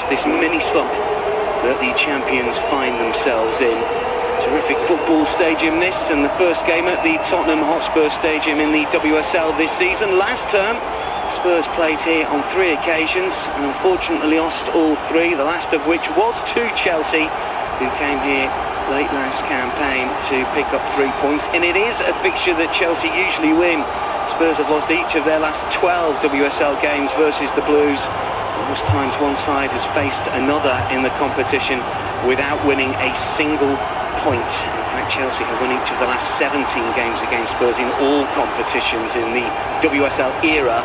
this mini slump that the champions find themselves in. Terrific football stadium this, and the first game at the Tottenham Hotspur Stadium in the WSL this season. Last term, Spurs played here on 3 occasions and unfortunately lost all 3, the last of which was to Chelsea, who came here late last campaign to pick up 3 points. And it is a fixture that Chelsea usually win. Spurs have lost each of their last 12 WSL games versus the Blues. Most times one side has faced another in the competition without winning a single point. In fact, Chelsea have won each of the last 17 games against Spurs in all competitions in the WSL era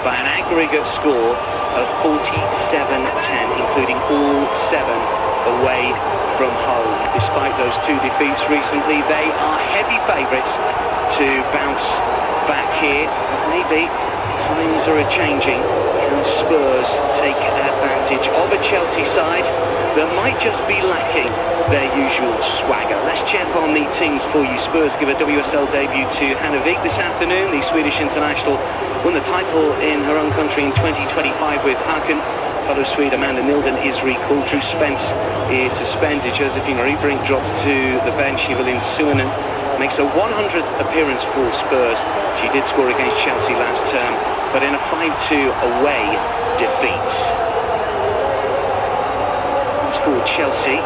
by an aggregate score of 47-10, including all 7 away from home. Despite those 2 defeats recently, they are heavy favourites to bounce back here. But maybe times are a-changing. Can Spurs take advantage of a Chelsea side that might just be lacking their usual swagger? Let's check on the teams for you. Spurs give a WSL debut to Hanna Vik this afternoon. The Swedish international won the title in her own country in 2025 with Haken. Fellow Swede Amanda Nilden is recalled. Drew Spence is suspended. Josephine Riebrink drops to the bench. Evelyn Suonen makes a 100th appearance for Spurs. She did score against Chelsea last term, but in a 5-2 away defeat. As for Chelsea,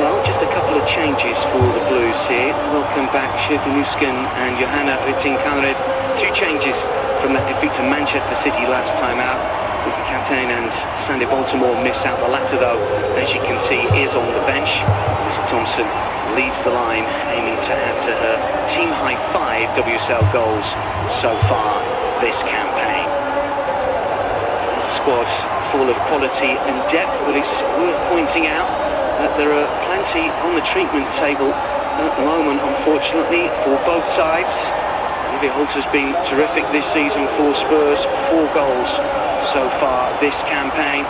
well, just a couple of changes for the Blues here. Welcome back Shirley Nusken and Johanna Uytting-Kaneryd. 2 changes from that defeat to Manchester City last time out. Vicky Captain and Sandy Baltimore miss out. The latter, though, as you can see, is on the bench. Lisa Thompson leads the line, aiming to add to her team-high 5 WSL goals so far this campaign. The squad's full of quality and depth, but it's worth pointing out that there are plenty on the treatment table at the moment, unfortunately, for both sides. Olivia Holt has been terrific this season for Spurs, 4 goals so far this campaign.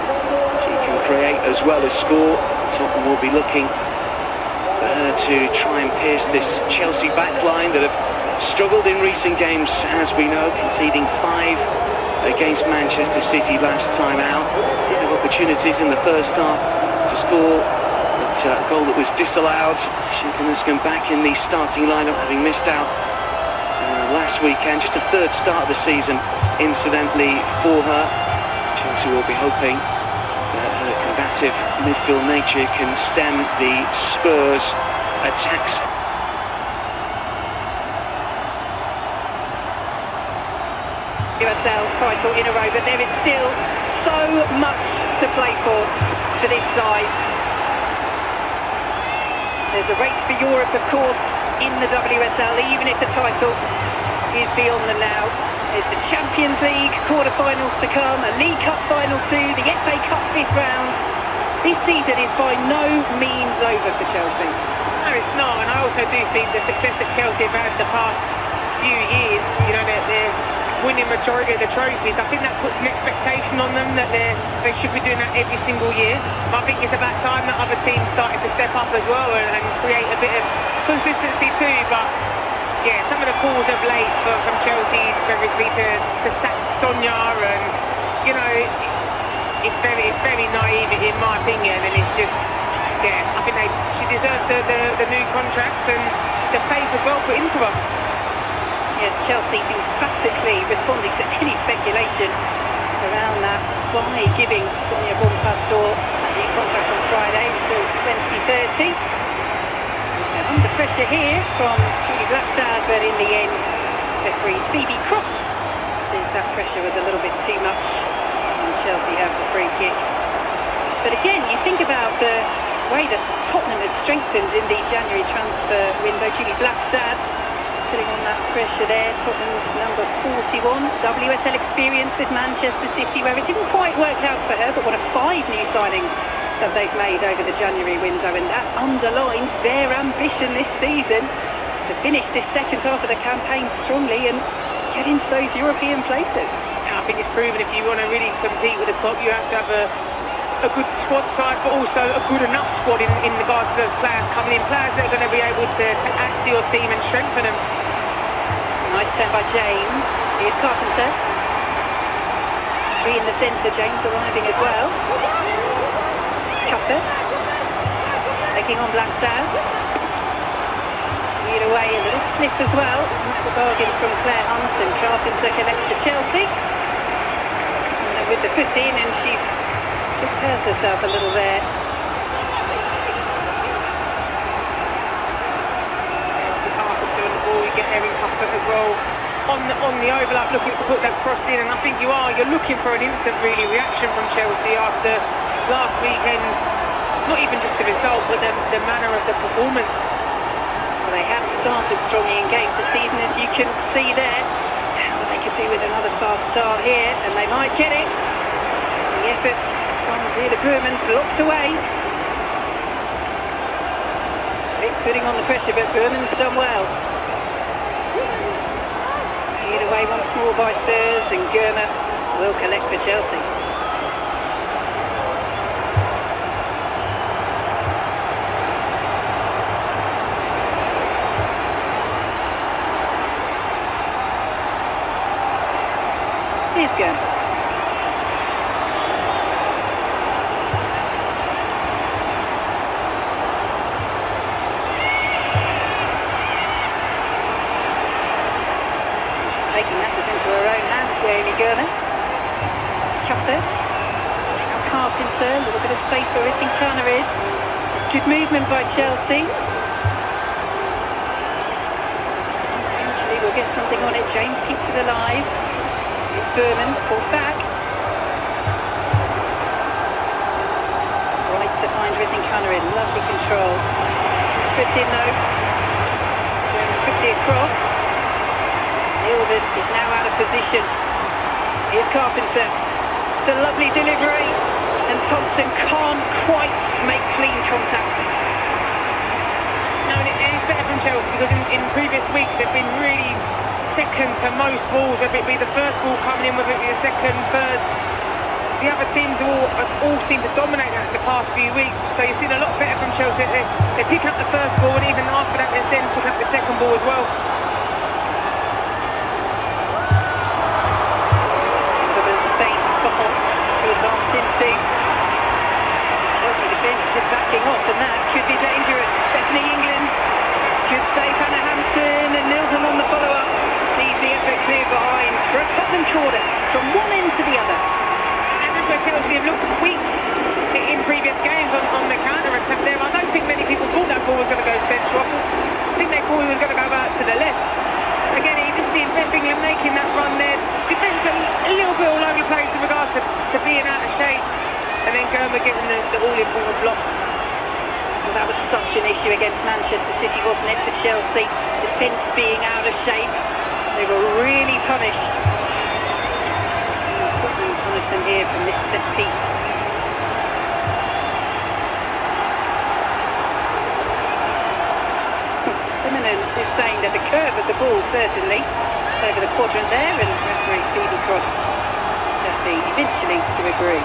She can create as well as score. Tottenham will be looking for her to try and pierce this Chelsea backline that have struggled in recent games, as we know, conceding 5 against Manchester City last time out. Did have opportunities in the first half to score, but a goal that was disallowed. Shirley back in the starting lineup, having missed out last weekend. Just a 3rd start of the season, incidentally, for her. Chelsea will be hoping that her combative midfield nature can stem the Spurs' attacks. WSL title in a row, but there is still so much to play for this side. There's a race for Europe, of course, in the WSL, even if the title is beyond them now. There's the Champions League quarter-finals to come, a League Cup final too, the FA Cup 5th round. This season is by no means over for Chelsea. No, it's not, and I also do think the success that Chelsea have had the past few years, you know, they're winning majority of the trophies. I think that puts an expectation on them that they should be doing that every single year. I think it's about time that other teams started to step up as well and create a bit of consistency too. But yeah, some of the calls of late from Chelsea previously to sack Sonia, and you know, it's very naive in my opinion, and it's just, yeah, I think she deserves the new contract and the faith as well put into her. Yes, Chelsea emphatically responding to any speculation around that by giving Sonia Bonpastor a new contract on Friday until 2030. They're under pressure here from Julie Blackstad, but in the end, referee Phoebe Cross says that pressure was a little bit too much, and Chelsea have the free kick. But again, you think about the way that Tottenham has strengthened in the January transfer window. Julie Blackstad putting on that pressure there. Tottenham's number 41, WSL experience with Manchester City, where it didn't quite work out for her, but one of 5 new signings that they've made over the January window, and that underlines their ambition this season to finish this second half of the campaign strongly and get into those European places. I think it's proven if you want to really compete with the top, you have to have a good squad size, but also a good enough squad in regards to those players coming in, players that are going to be able to add to your team and strengthen them. Nice turn by James. Here's Carpenter. 3 in the centre, James arriving as well. on Blackstone. Lead away, a little sniff as well. That's a bargain from Claire Hunt, and Carpenter connects to Chelsea. And then with the foot in, and she's just hurt herself a little there. Carpenter on the ball, you get Erin Cuthbert as well. On the overlap, looking to put that cross in, and I think you're looking for an instant really reaction from Chelsea after last weekend. Not even just the result, but the manner of the performance. Well, they have started strongly in games this season, as you can see there. Well, they could do with another fast start here, and they might get it. The effort from Zila Brugman blocked away. It's putting on the pressure, but Brugman's done well. Lead away once more by Spurs, and Germer will collect for Chelsea. Here's Germer. Taking matters into her own hands, Amy Germer. Cuthbert. Now Carpenter, a little bit of space for Rissing Turner is. Good movement by Chelsea. Eventually we'll get something on it. James keeps it alive. It's Berman, pulled back. Right to find Rissing Turner in. Lovely control. Fits in though. German quickly across. Ilvin is now out of position. Here's Carpenter. It's a lovely delivery, and Thompson can't quite make clean contact. No, and it's better from Chelsea because in previous weeks they've been really second to most balls. Whether it be the first ball coming in, whether it be the second, third. The other teams all seem to dominate that in the past few weeks. So you've seen a lot better from Chelsea. They pick up the first ball, and even after that they then pick up the second ball as well. Chelsea defence just backing off, and that could be dangerous. Stephanie England could save Hannah Hampton, and Nilsson on the follow-up sees the effort clear behind for a Tottenham corner from one end to the other. And that's where Chelsea have looked weak in previous games on the counter-attack there. I don't think many people thought that ball was going to go central. I think they thought it was going to go out to the left. Again, you can see England making that run there. Defence a little bit all over the place in regards to being out of shape. And then Germer getting the all-important block. Well, that was such an issue against Manchester City, wasn't it, for Chelsea? Defence being out of shape. They were really punished. Tottenham punished them here from this set piece. Is saying that the curve of the ball certainly over the quadrant there, and referee Stevie Cross eventually to agree.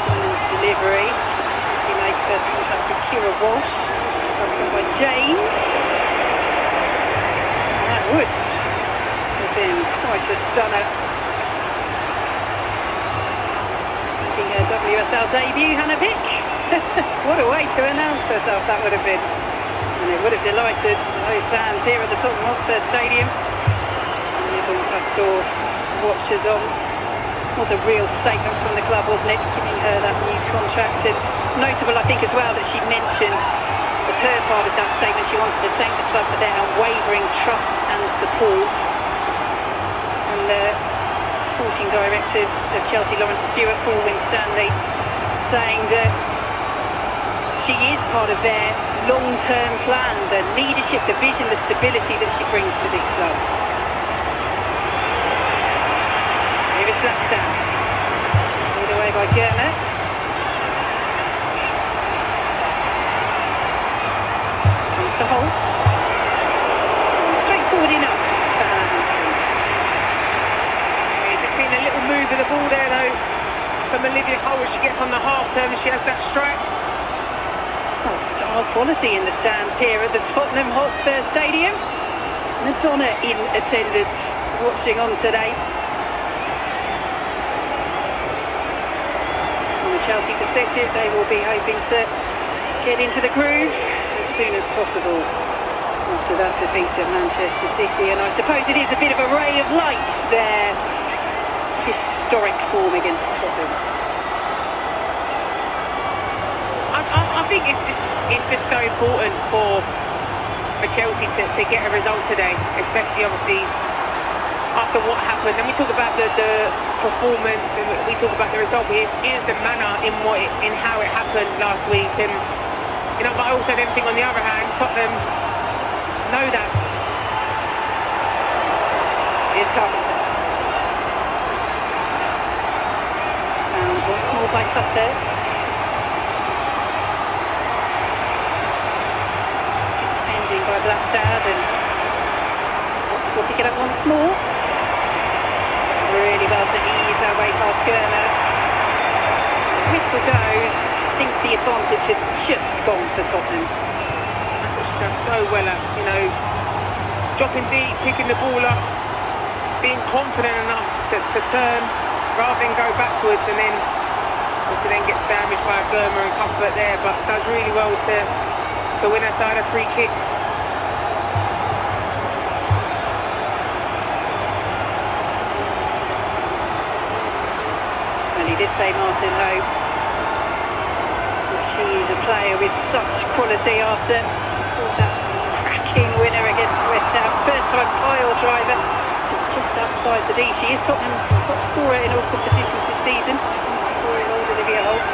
Simmons' delivery. He makes first contact with Kira Walsh. Broken by James. And that would have been quite a stunner. Making her WSL debut, Hannah Pick. What a way to announce herself that would have been. And it would have delighted those fans here at the Tottenham Hotspur Stadium. And the Yvonne Pastor watchers on. Was a real statement from the club, wasn't it? Giving her that new contract. And notable, I think, as well, that she mentioned as her part of that statement, she wanted to thank the club for their unwavering trust and support. And the sporting director of Chelsea, Lawrence Stewart, Paul Winstanley, saying that she is part of their long-term plan, the leadership, the vision, the stability that she brings to this club. Here is Blackstone. Lead away by Germer. Comes to Holt. Straightforward enough for Hannah Hampton. There's been a little move of the ball there though from Olivia Holt as she gets on the half turn and she has that strike. Star quality in the stands here at the Tottenham Hotspur Stadium. Madonna in attendance watching on today. From a Chelsea perspective, they will be hoping to get into the groove as soon as possible after that defeat at Manchester City, and I suppose it is a bit of a ray of light, their historic form against Tottenham. I think it's just so important for Chelsea to get a result today, especially obviously after what happened. And we talk about the performance, and we talk about the result, but here's the manner in how it happened last week. And you know, but I also then think on the other hand, Tottenham know that. Here's Carpenter. Found once more by Sutter. Ending by Blackstad, and we'll pick it up once more. Really well to ease our way past Gerner. Whistle goes. I think the advantage has just gone for Tottenham. That's so well at, you know, dropping deep, picking the ball up, being confident enough to turn rather than go backwards and then get damaged by Germer and Cuthbert there, but does really well to win outside a free kick. He did say Martin Hope. She's a player with such quality after that cracking winner against West Ham. First time pile driver, just outside the D. She is Tottenham's top scorer in all competitions this season. Scoring old Olivia Holt.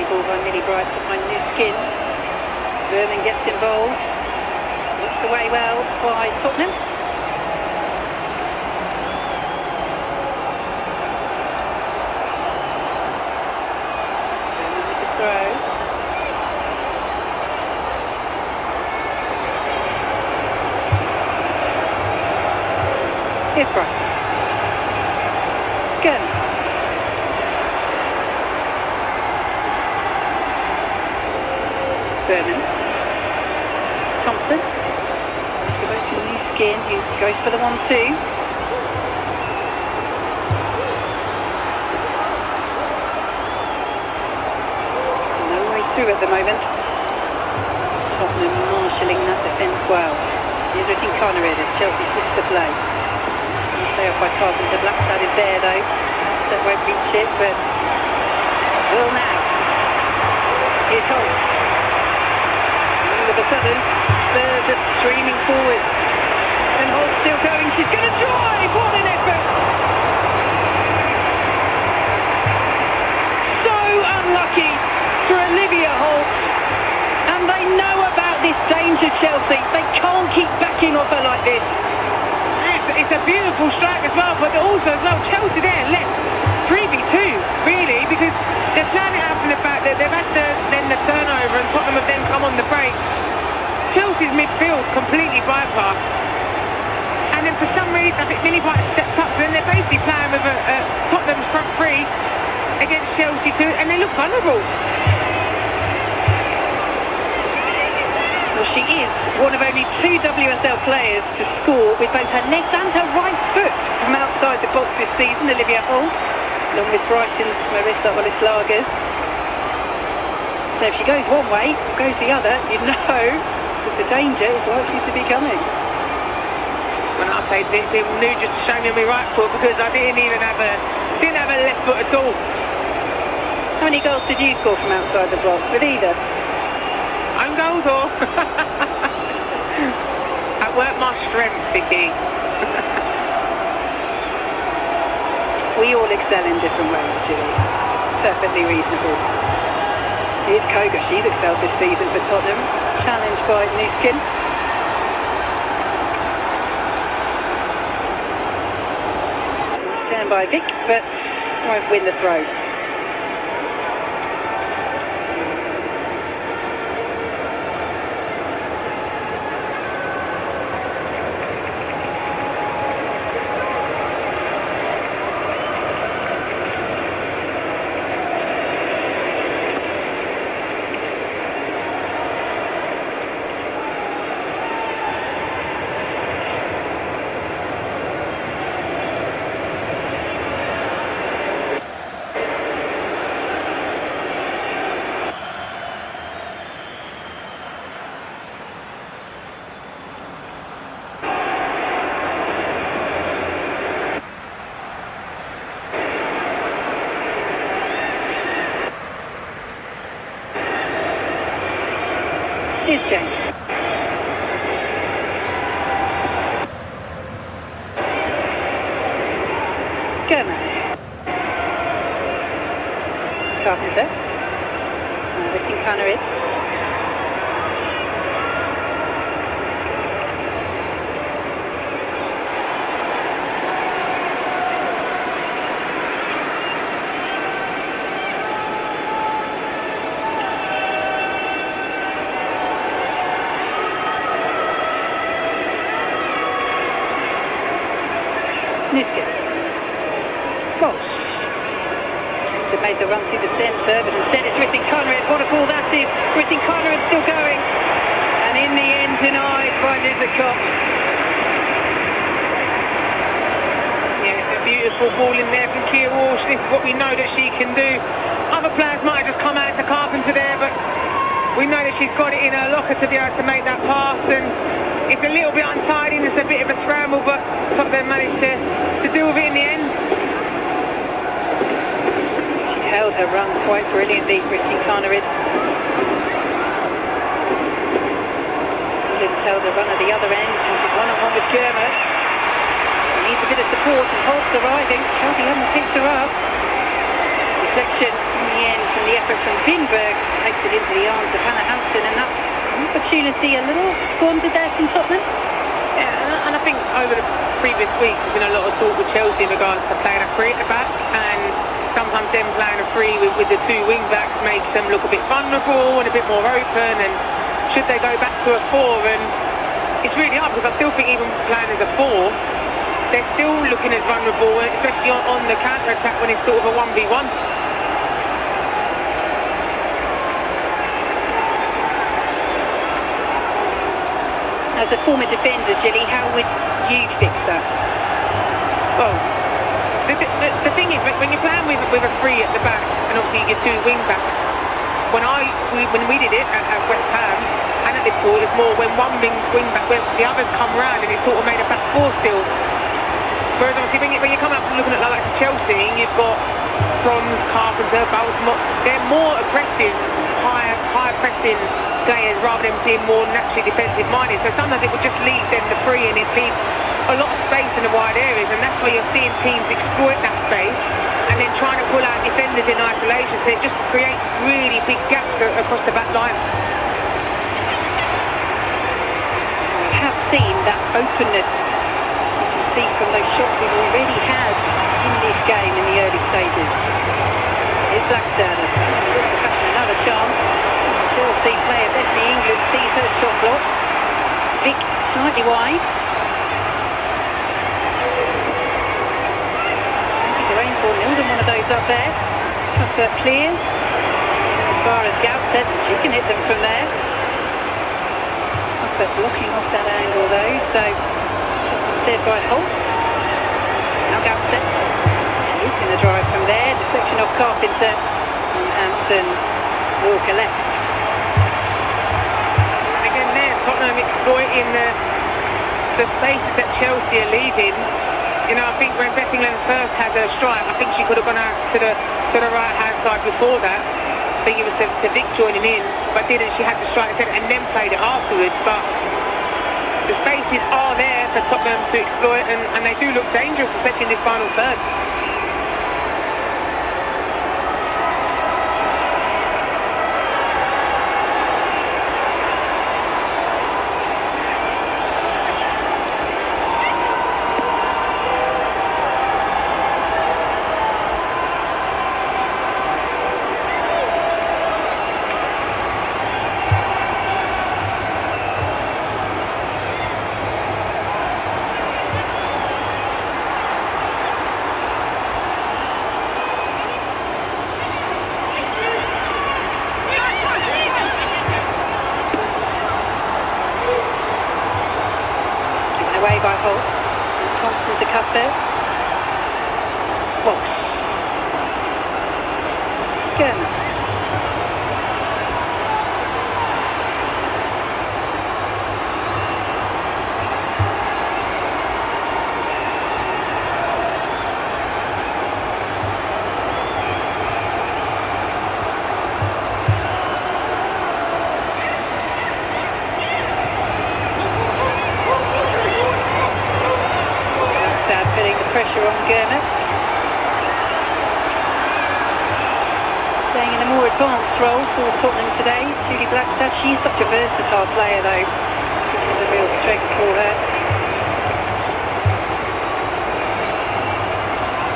Ball by Millie Bright to find new skin. Vernon gets involved. Looks away well by Tottenham. Vernon with the throw. Here's Bright. Gun. Berman. Thompson. Goes to new skin, who goes for the 1-2. No way through at the moment. Tottenham marshalling that defence well. Here's Ricky Connery as Chelsea switch to play. Stay off by Carpenter. Blackstad is there though. That won't reach it, but will now. Here's Holt. All of a sudden, Spurs are streaming forward. And Holt's still going. She's going to drive. What an effort! So unlucky for Olivia Holt. And they know about this danger, Chelsea. They can't keep backing off her like this. It's a beautiful strike as well, but also as well, Chelsea there left 3v2, really, because they're planning out from the fact that they've had then the turnover and Tottenham have then come on the break. Chelsea's midfield completely bypassed, and then for some reason I think Millie Bright stepped up, and they're basically playing with Tottenham's front three against Chelsea too, and they look vulnerable. Well, she is one of only 2 WSL players to score with both her left and her right foot from outside the box this season, Olivia Holt, along with Brighton's Marissa Olislager. So if she goes one way or goes the other, you know that the danger is likely to be coming. When I played this, it knew just to show me my right foot because I didn't have a left foot at all. How many goals did you score from outside the box with either? Own goals or? At work my strength, Vicky. We all excel in different ways, Julie. Perfectly reasonable. Here's Koga. She's excelled this season for Tottenham. Challenged by Nuskin. Stand by Vic, but won't win the throw. German. Carpenter. Lifting Connor in. Walsh. They made the run through the centre, but instead it's Rithing Conrad. What a ball that is! Rithing Conrad still going, and in the end denied by Lizard Cox. Yeah, it's a beautiful ball in there from Kia Walsh. This is what we know that she can do. Other players might have just come out to Carpenter there, but we know that she's got it in her locker to be able to make that pass, and it's a little bit untidy and it's a bit of a scramble, but Tottenham managed to deal with it in the end. She held her run quite brilliantly, Rithing Conrad. Didn't held her run at the other end, and she's one-on-one with German. She needs a bit of support, and Holt's arriving. Chelsea haven't picked her up. Deflection in the end from the effort from Pinberg takes it into the arms of Hannah Hampton, and that opportunity a little squandered there from Tottenham. Yeah, and I think over the previous weeks there's been a lot of talk with Chelsea in regards to playing a three at the back, and sometimes them playing a three with the two wing backs makes them look a bit vulnerable and a bit more open, and should they go back to a four, and it's really hard because I still think even playing as a four they're still looking as vulnerable, especially on the counter-attack when it's sort of a 1v1. As a former defender, Gilly, how would you fix that? Well, the thing is, when you're playing with a three at the back, and obviously your two wing backs, when we did it at West Ham and at Liverpool, it was more when one wing back, when the others come round, and it sort of made a back four still. Whereas obviously when you come up looking at like Chelsea, you've got Bronze, Carpenter, Baltimore, they're more aggressive, higher pressing players rather than being more naturally defensive minded. So sometimes it would just leave them the free, and it leaves a lot of space in the wide areas, and that's why you're seeing teams exploit that space and then trying to pull out defenders in isolation. So it just creates really big gaps across the back line. We have seen that openness. You can see from those shots we've already had in this game in the early stages. Here's Blackstone. Another chance. Chelsea player Bethany England sees her shot block. Vic slightly wide. Lorraine Bourne-Milden, one of those up there. Cuthbert clears. As far as Gout said, she can hit them from there. Cuthbert blocking off that angle though, so instead by Holt. Now Gout said, he's going to drive from there. Deflection off Carpenter. And Hampton, Walker left. Again there, Tottenham exploiting the spaces that Chelsea are leaving. You know, I think when Beth England first had her strike, I think she could have gone out to the right hand side before that. I think it was to Vic joining in, but didn't. She had the strike and then played it afterwards. But the spaces are there for Tottenham to exploit, and they do look dangerous, especially in this final third. Away by Holt. Thompson to Cuthbert. Walsh. German. Putting the pressure on Gurner. more advanced role for Tottenham today. Julie Blackstad, she's such a versatile player though. This is a real strength for her.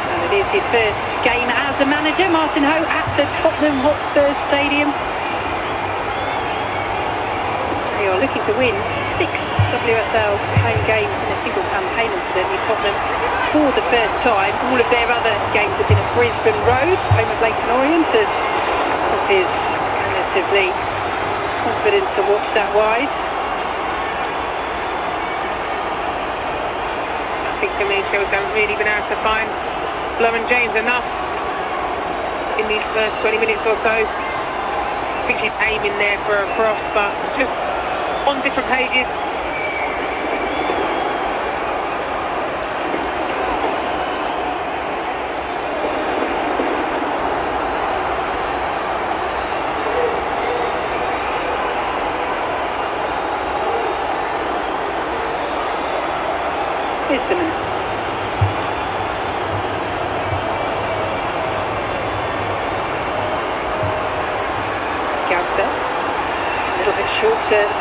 And it is his first game as a manager, Martin Ho, at the Tottenham Hotspur Stadium. They are looking to win 6 WSL home games in a single campaign, incidentally. Tottenham, for the first time, all of their other games have been at Brisbane Road, home of Leighton Orient, as Pop is relatively confident to watch that wide. I think for me, Chelsea haven't really been able to find Lauren James enough in these first 20 minutes or so. I think she's aiming there for a cross, but just on different pages.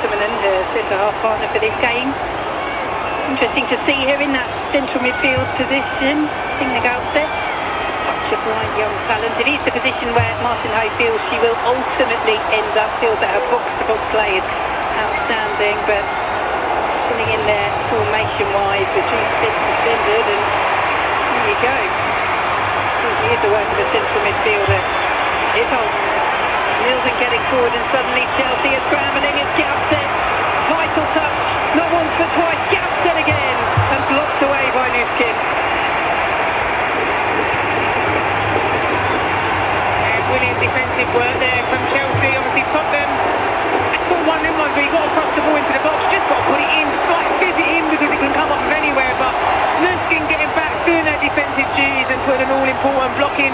Simonen, her centre-half partner for this game. Interesting to see her in that central midfield position. I think the Gautset, such a bright young talent. It is the position where Martin Ho feels she will ultimately end up. Feels that her box-to-box play is outstanding, but filling in there formation-wise with 2 6 defended, and there you go. She is the work of a central midfielder. It's on. Nielsen getting forward, and suddenly Chelsea are scrambling. It's Gautset. Vital touch. Not once but twice. Gautset again. And blocked away by Nuskin. Brilliant defensive work there from Chelsea. Obviously Tottenham, it's all one of them ones where you've got to cross the ball into the box. Just got to put it in. Slight fizz it in because it can come off of anywhere. But Nuskin getting back, doing their defensive duties and putting an all-important block in.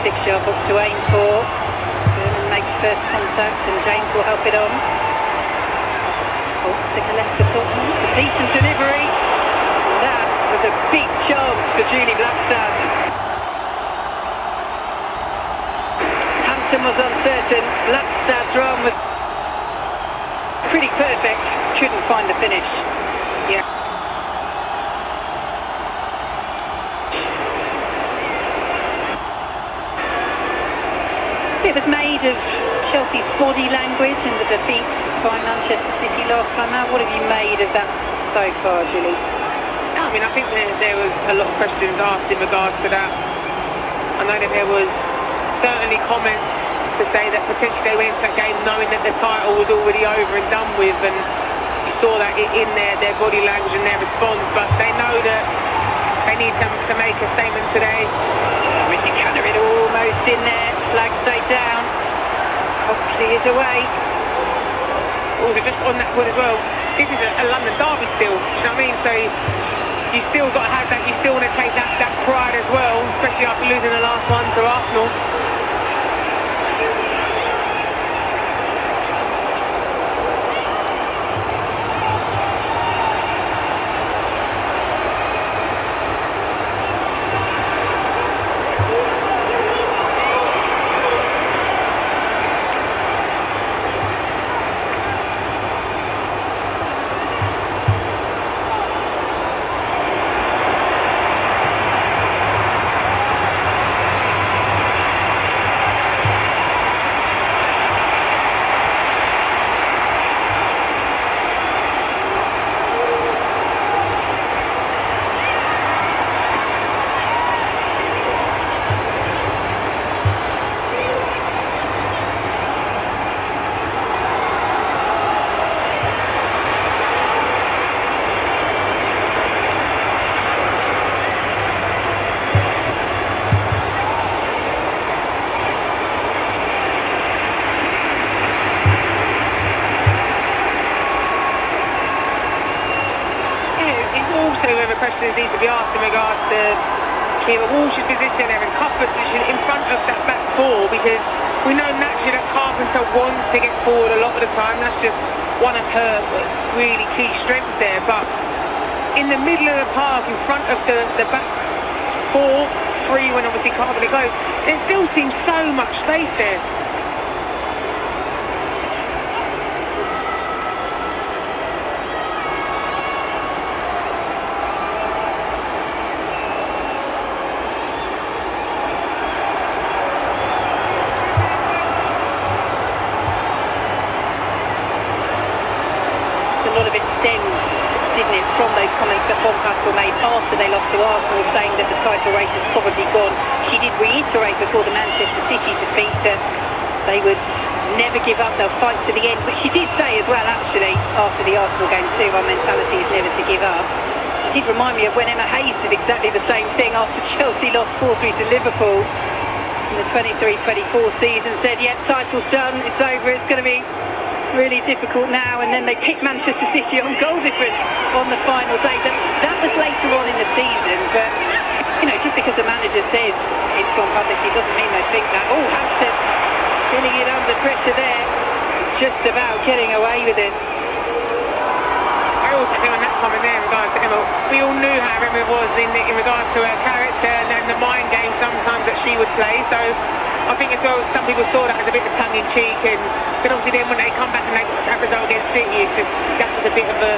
Six-yard box to aim for. German makes first contact and James will help it on. Sticker left to Tottenham. A decent delivery. And that was a big chance for Julie Blackstad. Hampton was uncertain. Blackstad's run was pretty perfect. Couldn't find the finish. Yeah. It was made of Chelsea's body language and the defeat by Manchester City last time out. What have you made of that so far, Julie? I mean, I think there was a lot of questions asked in regards to that. I know that there was certainly comments to say that potentially they went into that game knowing that the title was already over and done with, and you saw that in their body language and their response, but they know that they need to make a statement today. Ricky Cannerin almost in there. Flag stayed down. Oxley is away. Also, just on that point as well, this is a London derby still, do you know what I mean? So you still got to have that, you still want to take that pride as well, especially after losing the last one to Arsenal. questions need to be asked in regards to Kira Walsh's position, Erin Cuthbert's position in front of that back four, because we know naturally that Carpenter wants to get forward a lot of the time. That's just one of her really key strengths there. But in the middle of the park, in front of the back four, three when obviously Carpenter goes, there still seems so much space there. A lot of it stemmed, didn't it, from those comments that Bob Haskell made after they lost to Arsenal, saying that the title race is probably gone. She did reiterate before the Manchester City defeat that they would never give up, they'll fight to the end. But she did say as well, actually, after the Arsenal game too, our mentality is never to give up. It did remind me of when Emma Hayes did exactly the same thing after Chelsea lost 4-3 to Liverpool in the 23-24 season, said, yeah, title's done, it's over, it's going to be really difficult now. And then they picked Manchester City on goal difference on the final day. That was later on in the season, but you know, just because the manager says it's gone publicly doesn't mean they think that. Oh, Hampton feeling it under pressure there, just about getting away with it. I also think on that comment there in regards to Emma, we all knew how Emma was in regards to her character and the mind game sometimes that she would play. So I think as well, some people saw that as a bit of tongue-in-cheek, and then obviously then when they come back and they got that result against City, that was a bit of a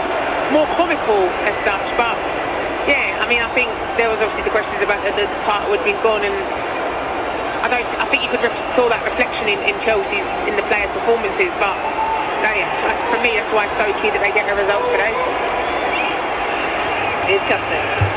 more comical as such. But yeah, I mean, I think there was obviously the questions about the title had been gone, and I think you could saw that reflection in Chelsea's, in the players' performances. But no, yeah, for me that's why it's so key that they get the results today. Here's Cuthbert.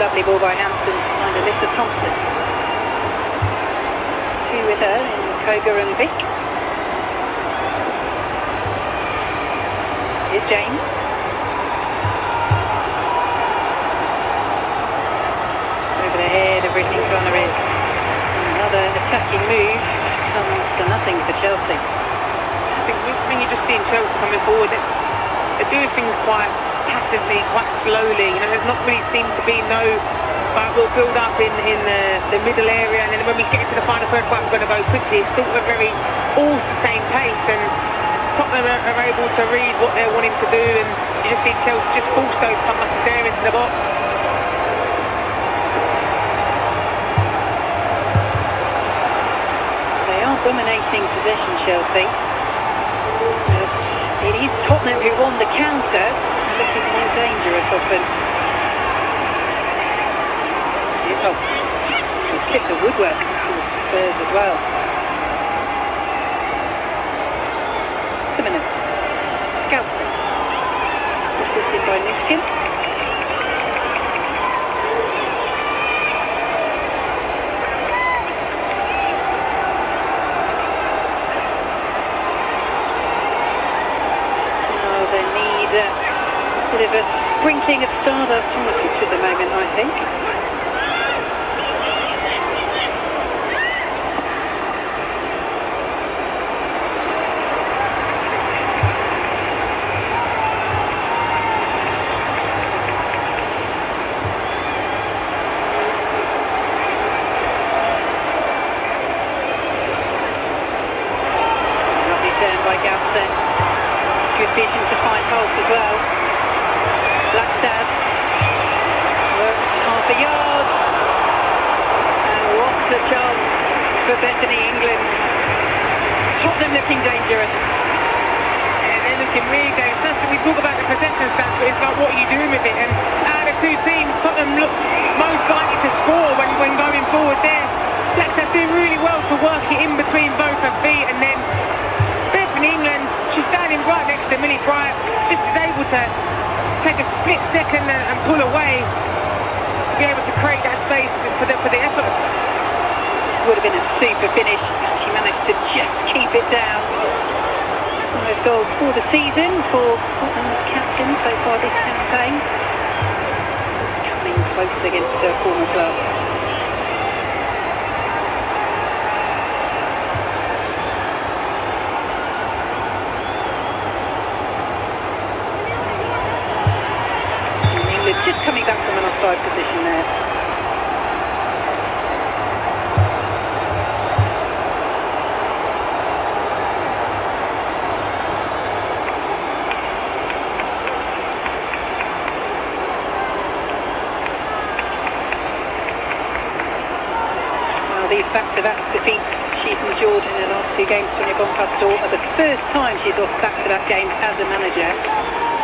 Lovely ball by Hampton behind Alyssa Thompson. Two with her in Koga and Vick. Here's James. Over the head of Brittany Connery. Another attacking move comes to nothing for Chelsea. I think when you're just seeing Chelsea coming forward, they do things quite passively, quite slowly. You know, there's not really seemed to be no we'll build up in the middle area, and then when we get to the final third, we're going to go quickly. It's sort of a very all the same pace, and Tottenham are able to read what they're wanting to do, and you just see Chelsea just force those passes there into the box. They are dominating possession, Chelsea. It is Tottenham who won the counter, looking more dangerous often. Oh, she's kicked the woodwork to the Spurs as well. Just a minute. Scoutson. Assisted by Niskin. Oh, they need a bit of a sprinkling of stardust on the pitch at the moment, I think. Good vision to find Holt as well. Blackstad works half a yard, and what a chance for Bethany England. Tottenham looking dangerous. Yeah, they're looking really dangerous. We talk about the possession stats, but it's like what are you doing with it? And out of the two teams, Tottenham look most likely to score when going forward there. Blackstad's doing really well to work it in between both her feet, and then Bethany England, she's standing right next to Millie Bright, just is able to take a split second and pull away, to be able to create that space for the effort. Would have been a super finish. She managed to just keep it down. First goal for the season for Tottenham's captain so far this campaign. Coming close against her former club. England just coming back from an offside position there. These back-to-back defeats she's endured in the last two games, Sonia Bonpastor, are the first time she's lost back-to-back games as a manager.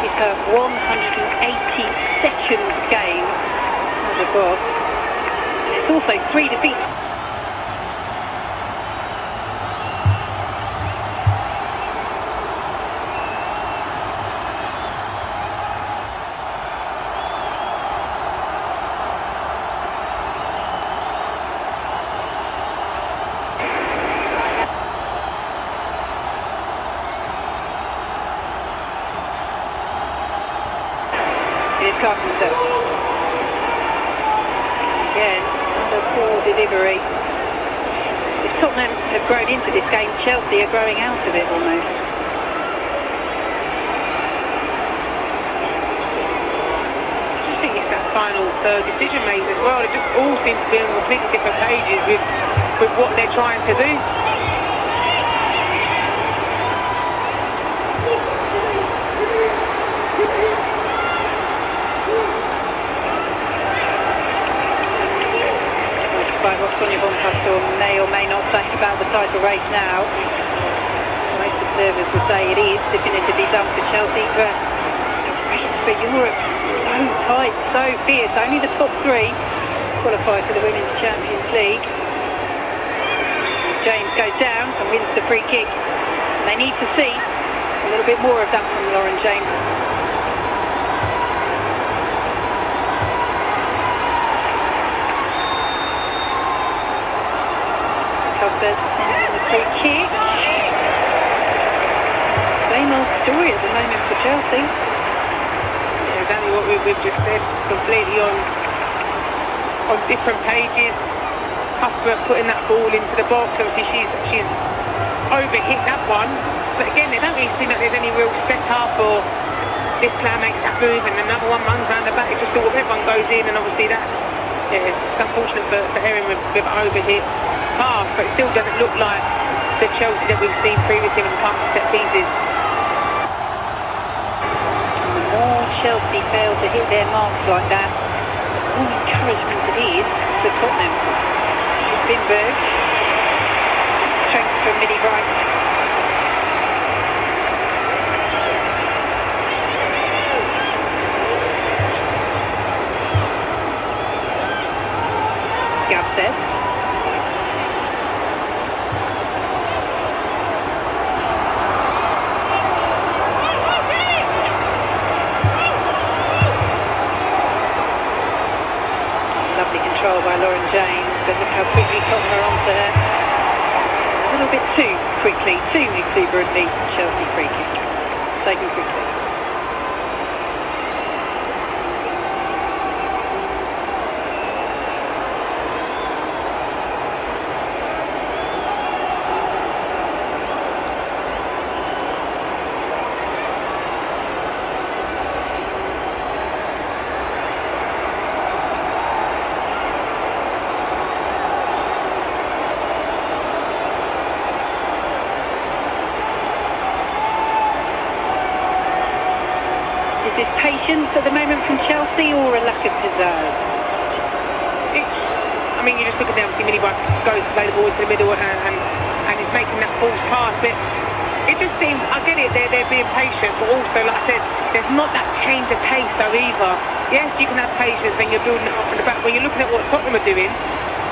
It's her 182nd game as a boss. It's also 3 defeats. Here's Carpenter. Again, another poor delivery. If Tottenham have grown into this game, Chelsea are growing out of it almost. I just think it's that final third decision made as well. It just all seems to be on completely different pages with what they're trying to do. What Sonia Bonpastor may or may not say about the title race now. Most observers would say it is definitively done for Chelsea, but the race for Europe so tight, so fierce. Only the top 3 qualify for the Women's Champions League. James goes down and wins the free kick. They need to see a little bit more of that from Lauren James. Covered in the free kick. Same old story at the moment for Chelsea. Yeah, exactly what we've just said. Completely on different pages. Hotspur putting that ball into the box. Obviously she's overhit that one. But again, they don't really seem like there's any real set up or this player makes that move and another one runs around the back. It's just sort of everyone goes in, and obviously that, yeah, it's unfortunate for Erin with overhit pass, but it still doesn't look like the Chelsea that we've seen previously when it comes to set pieces. And the more Chelsea fail to hit their marks like that, the more encouragement it is for Tottenham. Lindberg, strength from Millie Bright. Gabstead. Lovely control by Lauren James, but look how quickly Tottenham are onto her. A little bit too quickly, too exuberantly. Chelsea free kick. Taken quickly. Is this patience at the moment from Chelsea or a lack of desire? I mean, you just look at them, obviously Millie Bright goes to play the ball into the middle and is making that false pass, but it just seems, I get it, they're being patient, but also, like I said, there's not that change of pace though either. Yes, you can have patience when you're building it up in the back, when you're looking at what Tottenham are doing,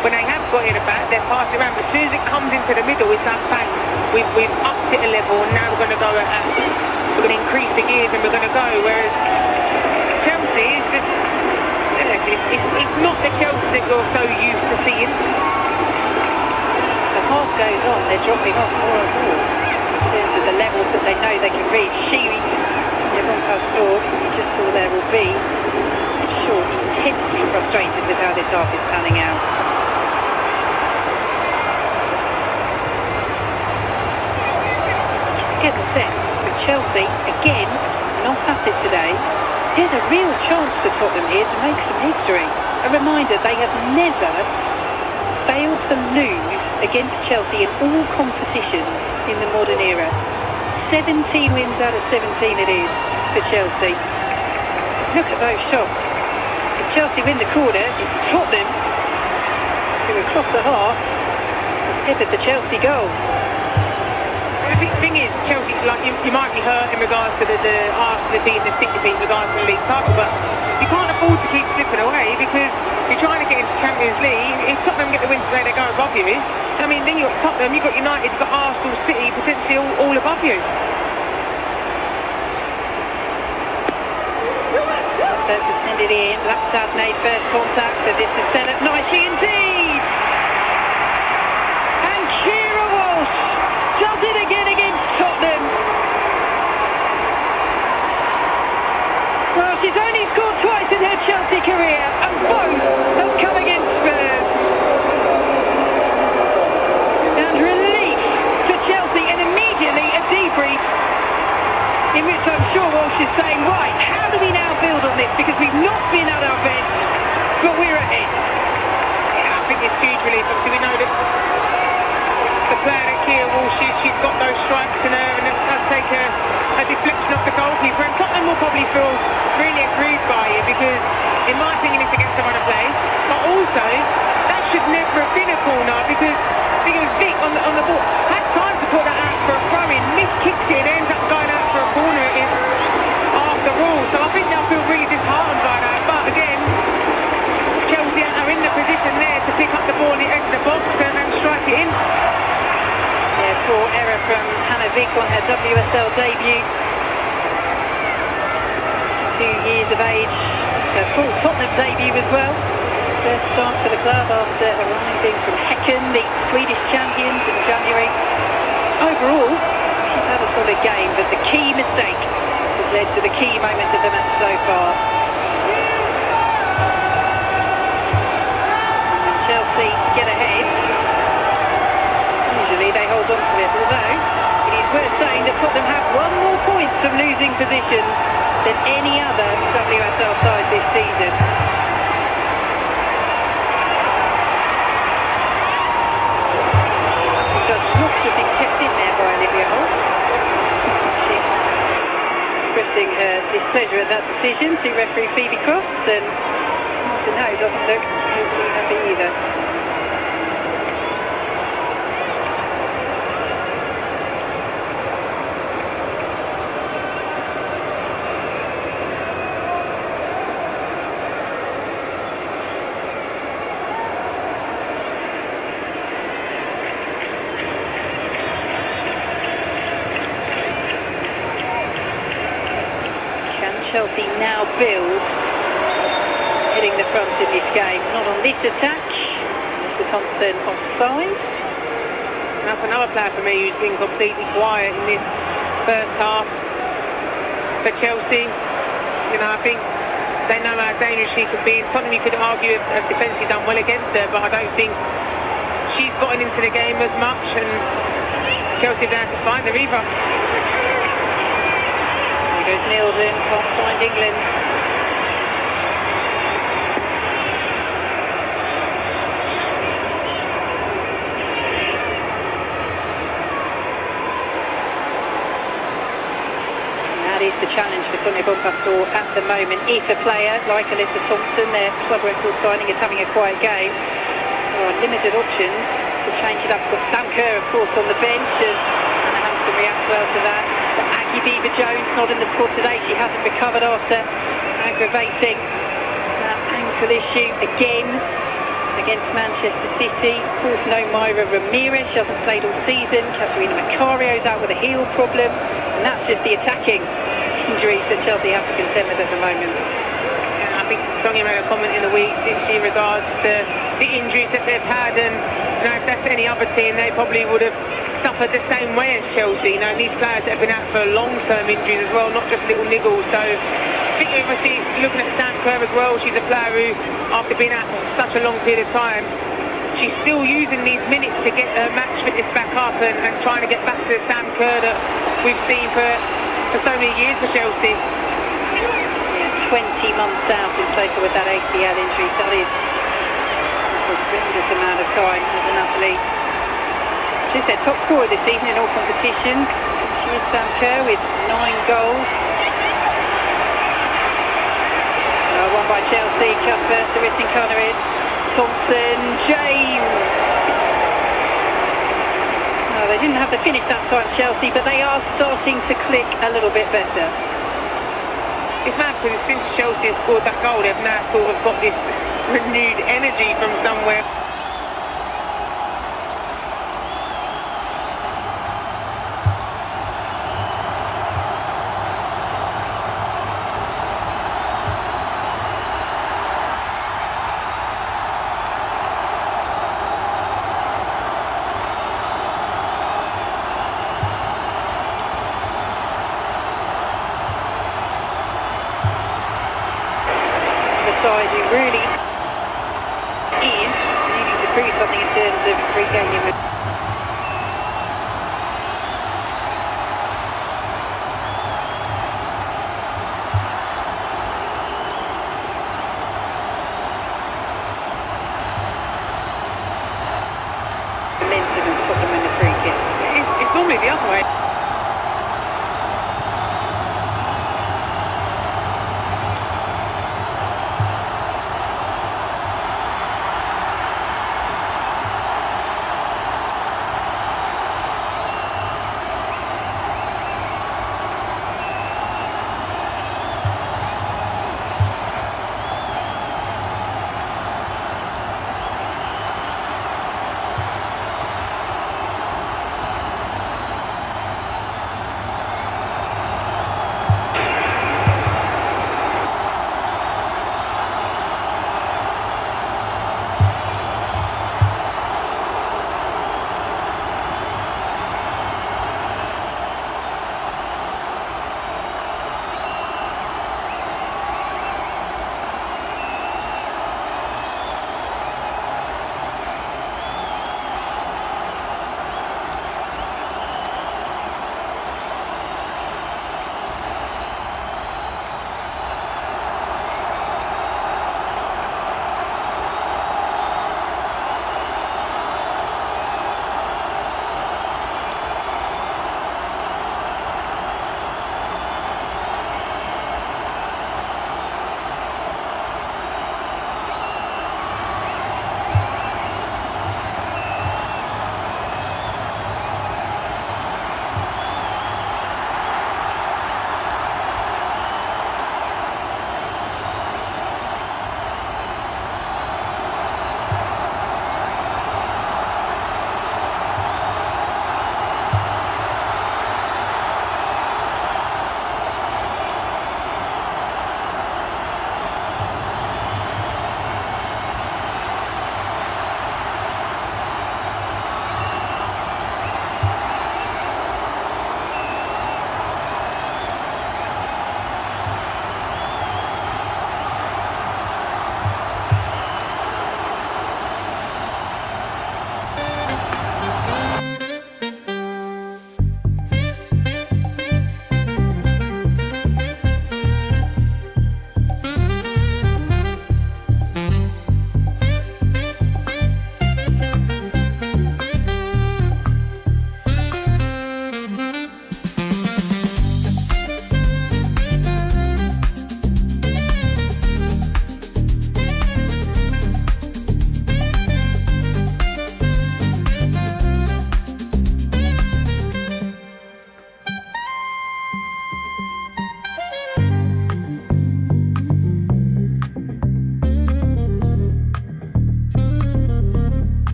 when they have got it in the back, they're passing around, but as soon as it comes into the middle, it's like bang, we've upped it a level, and now we're going to go we're going to increase the gears and we're going to go, whereas Chelsea is just, It's not the Chelsea that you're so used to seeing. The half goes on, they're dropping off more and more in terms of the levels that they know they can reach. Everyone Pastor, you just saw there will be, I'm sure, intensely frustrated with how this half is panning out. Get the sense that Chelsea, again, not at it today. Here's a real chance for Tottenham here to make some history. A reminder, they have never failed to lose against Chelsea in all competitions in the modern era. 17 wins out of 17 it is for Chelsea. Look at those shots. If Chelsea win the corner, it's Tottenham who across the half has headed the Chelsea goal. The thing is, Chelsea, like you might be hurt in regards to the Arsenal defeat, the City defeat in regards to the league title, but you can't afford to keep slipping away because you're trying to get into Champions League. If Tottenham get the win today, they go above you. I mean, then you've got Tottenham, you've got United, you've got Arsenal, City, potentially all above you. That's extended in. Lapstad made first contact, so this is set up nicely indeed. And Kira Walsh does it again against Tottenham. Well, she's only scored twice in her Chelsea career, and both have come against Spurs. And relief to Chelsea, and immediately a debrief in which I'm sure Walsh is saying, right, how do we now build on this? Because we've not been at our best, but we're ahead. Yeah, I think it's huge relief. Obviously, we know that the player that Kia Walsh is, she's got those strikes in her, and it does take a deflection off the goalkeeper. And Tottenham will probably feel really aggrieved by it because, in my opinion, it's against the run of play. But also, that should never have been a corner because Vic on the ball had time to put that out for a throw in. Miskicks it and ends up going out for a corner. It is after all. So I think they'll feel really disheartened by that. But again, Chelsea are in the position there to pick up the ball in the edge of the box and strike it in. Yeah, poor error from Hannah Vick on her WSL debut. 2 years of age. Her full Tottenham debut as well. First start for the club after arriving from Häcken, the Swedish champions in January. Overall, she's had a solid game, but the key mistake has led to the key moment of the match so far. And Chelsea get ahead. Usually they hold on to it, although it is worth saying that Tottenham have one more point from losing position than any other WSL side this season. Not to be kept in there by Olivia Holt. She's expressing her displeasure at that decision to referee Phoebe Cross, and Martin Ho doesn't look overly happy either. Chelsea now build, hitting the front in this game. Not on this attack. Mr. Thompson offside. That's another player for me who's been completely quiet in this first half. For Chelsea, you know, I think they know how dangerous she could be. It's something you could argue have defensively done well against her, but I don't think she's gotten into the game as much, and Chelsea have to find her either. Goes Nielsen, can't find England. That is the challenge for Sonia Bonpastor at the moment. If a player like Alyssa Thompson, their club record signing, is having a quiet game, there are limited options to change it up. We've got Sam Kerr, of course, on the bench, and Anna Hampton reacts well to that. Aggie Beaver-Jones not in the squad today. She hasn't recovered after aggravating that ankle issue again against Manchester City. Of course, no Myra Ramirez. She hasn't played all season. Caterina Macario's out with a heel problem. And that's just the attacking injuries that Chelsea have to contend with at the moment. I think Sonia made a comment in the week in regards to the injuries that they've had, and if that's any other team, they probably would have suffered the same way as Chelsea. These players have been out for long-term injuries as well, not just little niggles. So I think obviously looking at Sam Kerr as well, she's a player who, after being out for such a long period of time, she's still using these minutes to get her match fitness back up and trying to get back to the Sam Kerr that we've seen for so many years for Chelsea. 20 months out in total with that ACL injury. That is a tremendous amount of time as an athlete. She's their top scorer this season in all competitions. She is Sam Kerr with 9 goals. Won by Chelsea, Cuthbert, Sarritin, Connery, Thompson, James. No, they didn't have the finish that time, Chelsea, but they are starting to click a little bit better. It's mad because since Chelsea has scored that goal, they've now sort of got this renewed energy from somewhere. Side who really is needing to prove something in terms of regaining. Momentum and stop them in the free kick. It's normally the other way.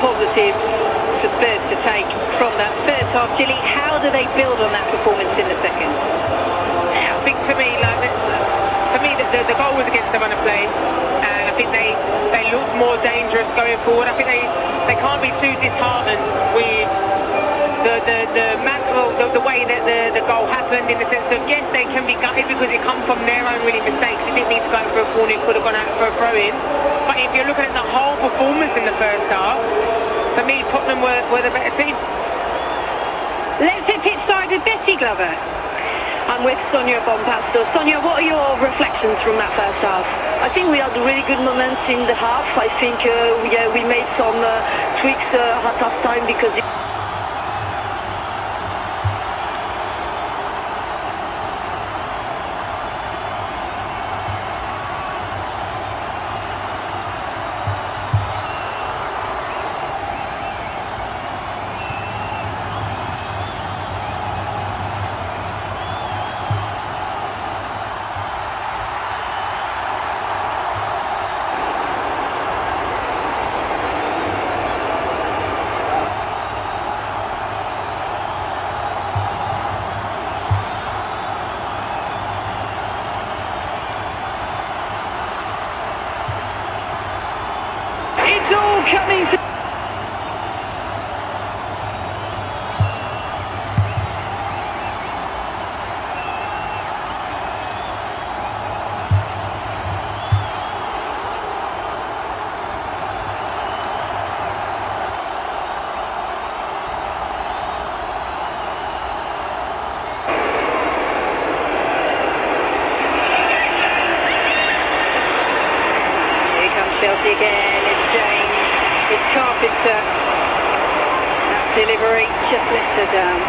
positive for Spurs to take from that first half. Gilly, how do they build on that performance in the second? I think for me, the goal was against the run of play, and I think they look more dangerous going forward. I think they can't be too disheartened with the way that the goal happened, in the sense of, yes, they can be gutted because it comes from their own really mistakes. It didn't need to go for a corner, it could have gone out for a throw-in. But if you're looking at the whole performance in the first half, for me, Tottenham were the better team. Let's hit pitch side with Betty Glover. I'm with Sonia Bompastor. Sonia, what are your reflections from that first half? I think we had really good moments in the half. I think we made some tweaks at half time because it's all coming to... Chelsea again, it's James, it's Carpenter. That delivery just lets her down.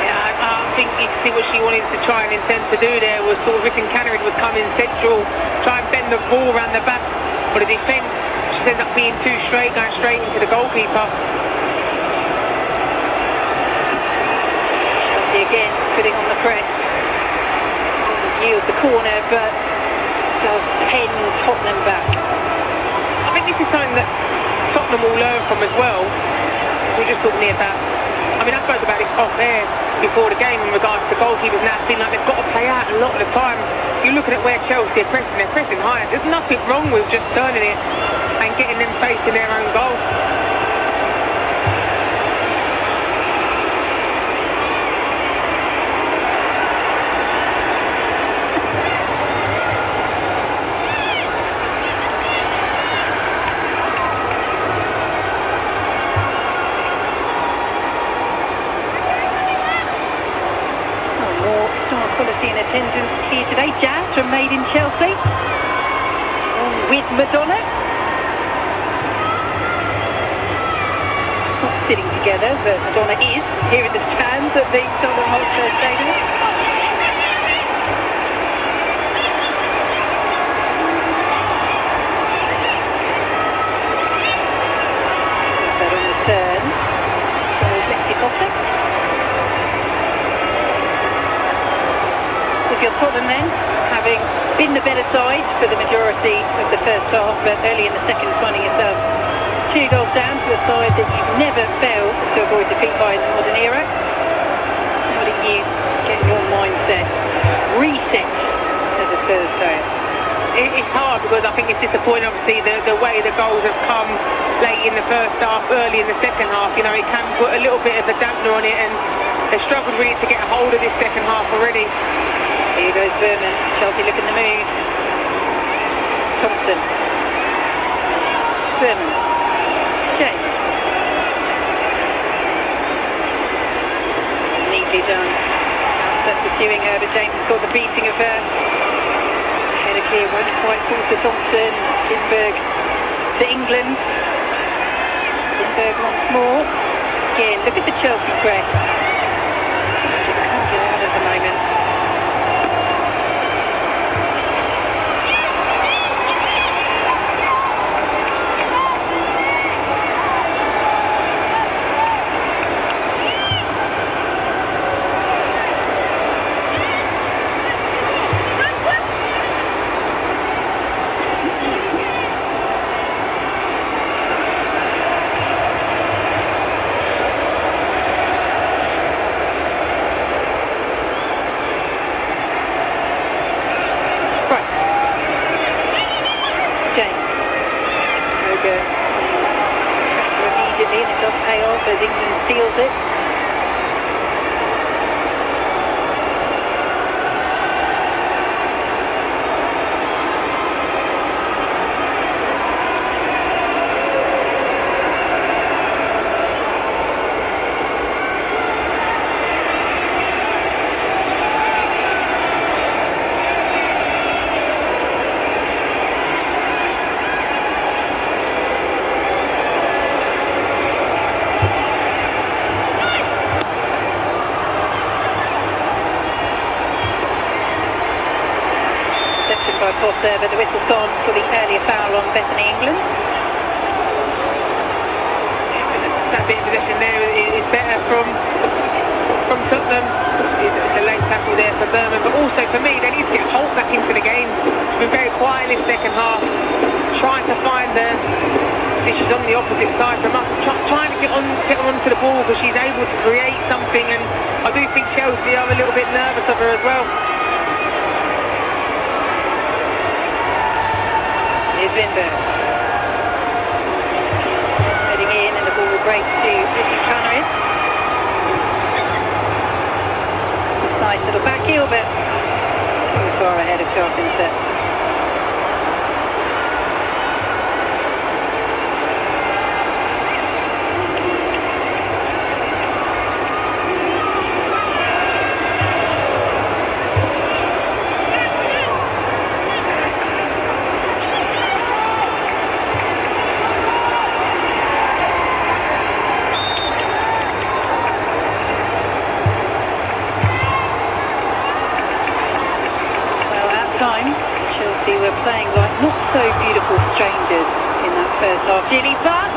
Yeah, I think you can see what she wanted to try and intend to do there was sort of, Ricken Canary was coming central, try and bend the ball around the back, but the defence just ends up being too straight, going straight into the goalkeeper. Chelsea again, putting on the press. View of the corner, but does pen Tottenham back. I think this is something that Tottenham will learn from as well. We're just talking about, I mean, I spoke about this off air before the game in regards to goalkeepers now feeling like they've got to play out a lot of the time. You're looking at where Chelsea are pressing, they're pressing high. There's nothing wrong with just turning it and getting them facing their own goal. Quality in attendance here today. Jazz from Made in Chelsea with Madonna. Not sitting together, but Madonna is here in the stands at the Tottenham Hotspur Stadium. That on the turn. So Lexi Costa. Your Tottenham then, having been the better side for the majority of the first half, but early in the second finding yourself 2 goals down to a side that you've never failed to avoid defeat by in the modern era. How do you get your mindset reset as a Spurs player? It's hard because I think it's disappointing, obviously, the way the goals have come late in the first half, early in the second half. You know, it can put a little bit of a dampener on it, and they struggled really to get a hold of this second half already. Here goes Berman. Chelsea looking the move. Thompson. Berman. James. Neatly done. Substituting her, but James has got the beating of her. Header clear, won't quite fall to Thompson. Lindberg to England. Lindberg once more. Again, look at the Chelsea press. Just can't get out at the moment. payoff as England steals it. By Foss there, but the whistle's gone for the earlier foul on Bethany England. That bit of possession there is better from Tottenham. It's a late tackle there for Berman, but also for me, they need to get Holt back into the game. It's been very quiet in this second half, trying to find the dishes on the opposite side from us, trying to get onto the ball because she's able to create something, and I do think Chelsea are a little bit nervous of her as well. Here's Lindbergh. Heading in, and the ball will break to Vicky Cunnery. Nice little back heel, but too far ahead of Carpenter. Chelsea were playing like not so beautiful strangers in that first half. Gilly, but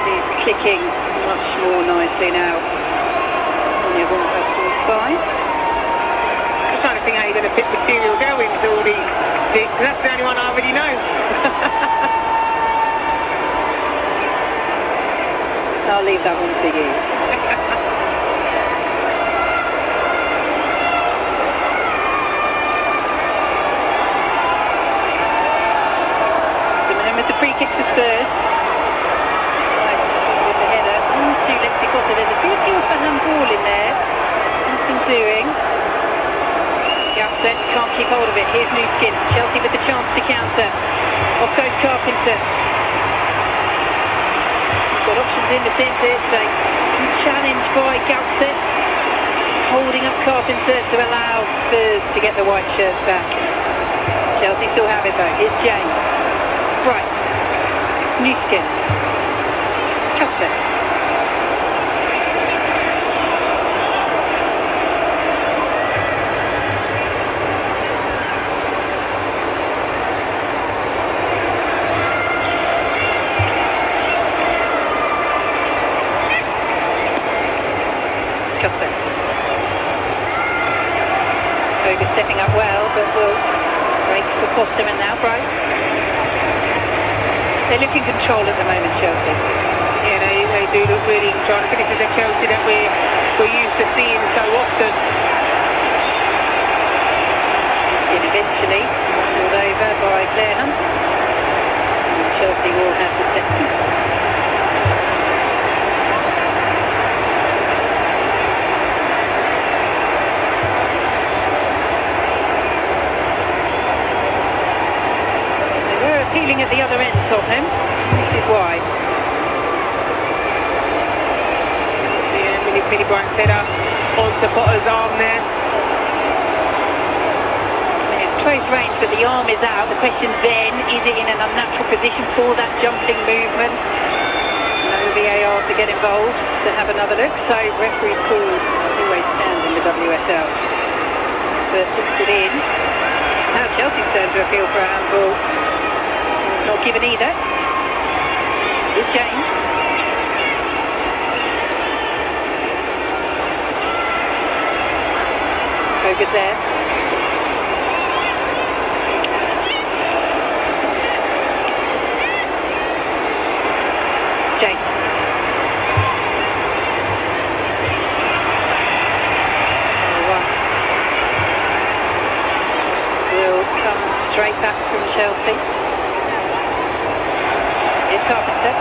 it is clicking much more nicely now. Sonia Bonpastor's spine. I'm trying to think how you're going to fit material going to all these bits, because that's the only one I already know. I'll leave that one to you. Free kick to Spurs. Right, with the header. To Lexi Costa. There's a few for handball in there. Something doing. Gapset can't keep hold of it. Here's Newskin. Chelsea with the chance to counter. Off goes Carpenter. He's got options in the centre. It's a challenge by Gapset. Holding up Carpenter to allow Spurs to get the white shirts back. Chelsea still have it though. Here's James. Right. Newskin. Cuthbert. Cuthbert. Hogan stepping up well, but will break for Costerman now. Bryce. They look in control at the moment, Chelsea. Yeah, they do look really in control. I think this is a Chelsea that we're used to seeing so often. And eventually, pulled over by Claire Hunt. And Chelsea will have the second. Appealing at the other end, Tottenham. This is why. Yeah, Millie Bryant's header onto Potter's arm there. It's close range, but the arm is out. The question then, is it in an unnatural position for that jumping movement? No VAR to get involved, to have another look. So referee's calls always stand in the WSL. But puts it in. Now Chelsea's turn to appeal for a handball. Not given either. It's James. Hogan's there. James. Will come straight back from Chelsea. Carpenter.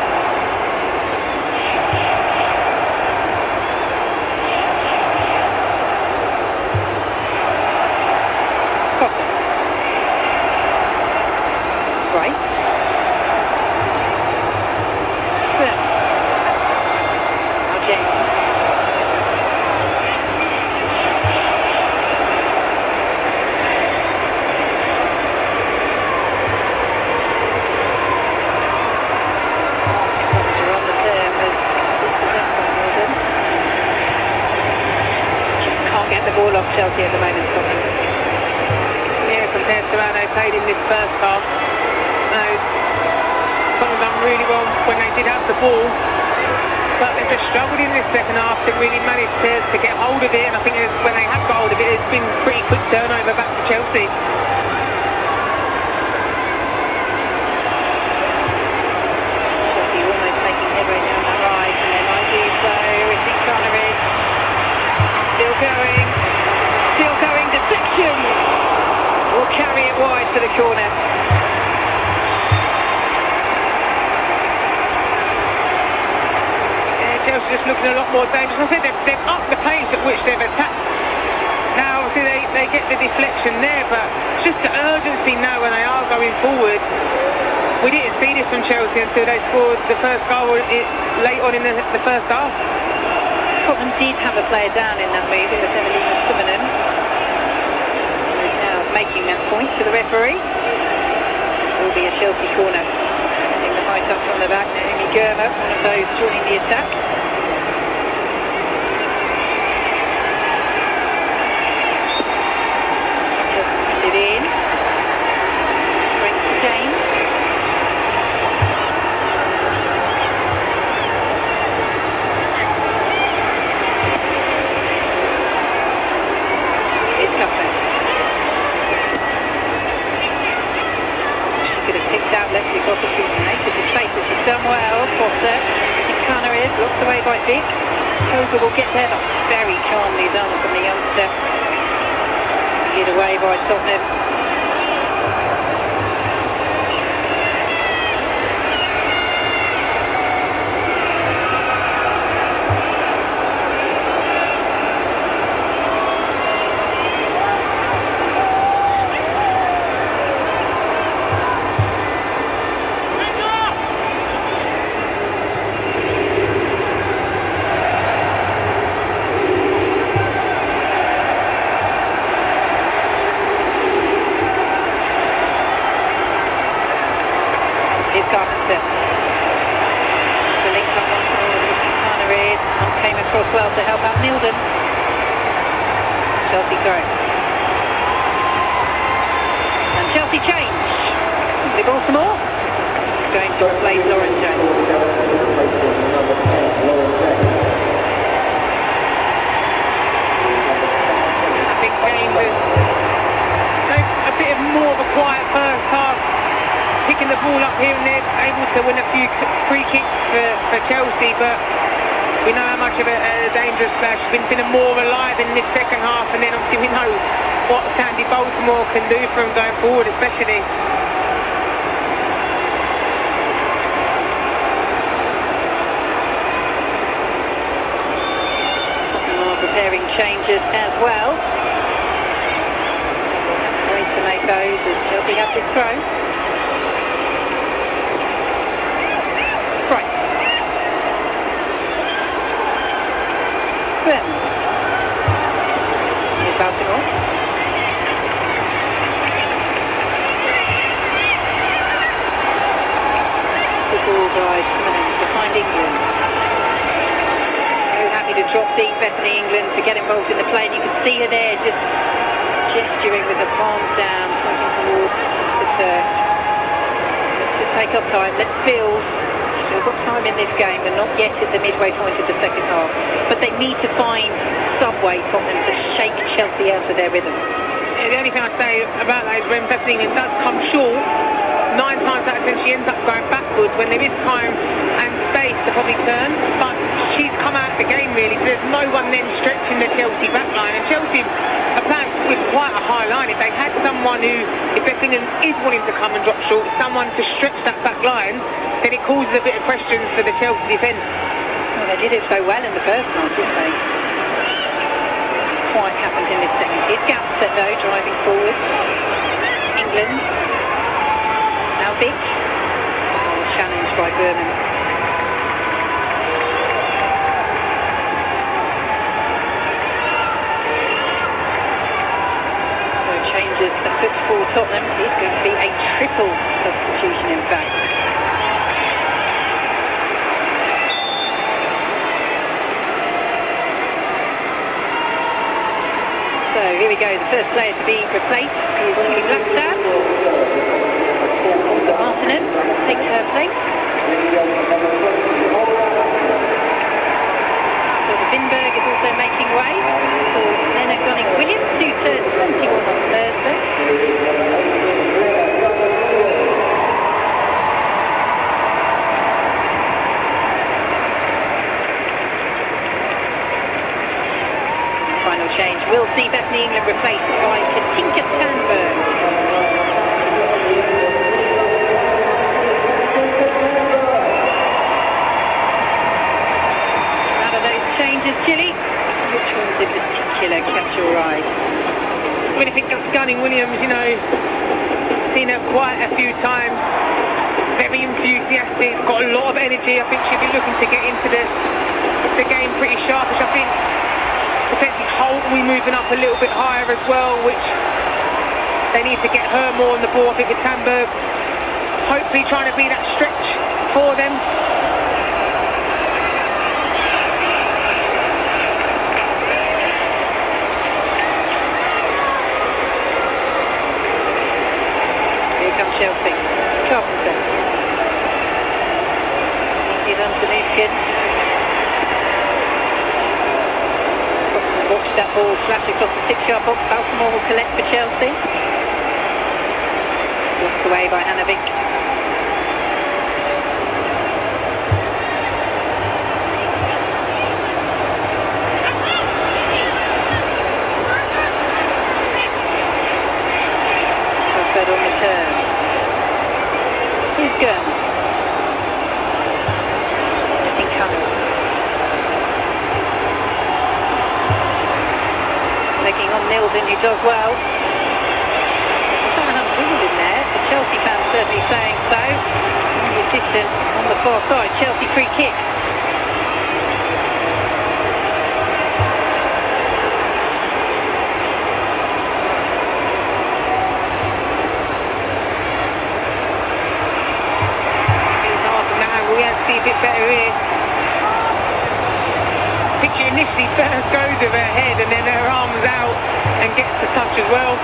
off Chelsea at the moment, Tottenham. Yeah, compared to how they played in this first half. No, Tottenham done really well when they did have the ball, but they just struggled in this second half to really manage to get hold of it, and I think when they have got hold of it, it's been pretty quick turnover back to Chelsea. Chelsea almost making headway down that right, and they might do so. It's Connor still going, deflection! Will carry it wide to the corner. Chelsea just looking a lot more dangerous. I think they've upped the pace at which they've attacked. Now obviously they get the deflection there, but just the urgency now when they are going forward. We didn't see this from Chelsea until they scored the first goal late on in the first half. Tottenham did have a player down in that move, it was Emily Summonen. Who's now making that point to the referee. It will be a Chelsea corner. Sending the high touch from the back, Naomi Germer, one of those joining the attack. Just it in. Brings the game. Lexi Foster makes the spaces has done well. Foster, Connor is blocked away by Dick. Koga will get there, but very calmly done from the youngster. Hid away by Tottenham. Well to help out Milden. Chelsea throw. And Chelsea change. The Baltimore going to replace Lauren Jones. I think Kane was a bit of more of a quiet first half, picking the ball up here and there, able to win a few free kicks for Chelsea, but we know how much of a dangerous clash. Been more alive in this second half, and then obviously we know what Sandy Baltimore can do for him going forward, especially. Tottenham are preparing changes as well. Going to make those as Chelsea have this throw. Right. Here's Baltimore. The ball by Summonen to find England. Very happy to drop deep, Bethany England, to get involved in the play. And you can see her there just gesturing with her palms down, pointing towards the turf. Let's just take up time. Let's build. Still got time in this game, but not yet at the midway point of the second half. But they need to find some way from them to shake Chelsea out of their rhythm. Yeah, the only thing I'd say about that is when Bethany England does come short, 9 times out of 10 she ends up going backwards when there is time and space to probably turn. But she's come out of the game really, so there's no one then stretching the Chelsea back line. And Chelsea are playing with quite a high line. If they had someone who, if Bethany England is wanting to come and drop short, someone to stretch that back line, then it causes a bit of questions for the Chelsea defence. Well, they did it so well in the first half, didn't they? Quite happened in this second. Here's Gampset though, driving forward. England. Albic. Challenged by Berman. So changes afoot for Tottenham. It's going to be a triple substitution in fact. here we go. The first player to be replaced is Julie Blackstad. Olga Martinen takes her place. Vinberg is also making way for Lena Gunning-Williams, who turned 21 on Thursday. Final change. We'll see Bethany England replaced by Katinka Tandberg. Chile, which ones in particular catch your eye? I mean, I think Gunning-Williams, you know, seen her quite a few times, very enthusiastic, got a lot of energy. I think she'll be looking to get into the game pretty sharpish. I think potentially Holt will be moving up a little bit higher as well, which they need to get her more on the ball. I think with Tandberg hopefully trying to be that stretch for them. Chelsea. Carpenter. He's underneath it. Watch that ball flash across the 6-yard box. Baltimore will collect for Chelsea. Blocked away by Hanovic. Transferred on return. Here's Gurn. Incoming. Taking on Nilsson, who does well. Someone wiggled in there. The Chelsea fans certainly saying so. The assistant on the far side. Chelsea free kick. See a bit better here. I think she initially first goes with her head and then her arms out and gets the touch as well.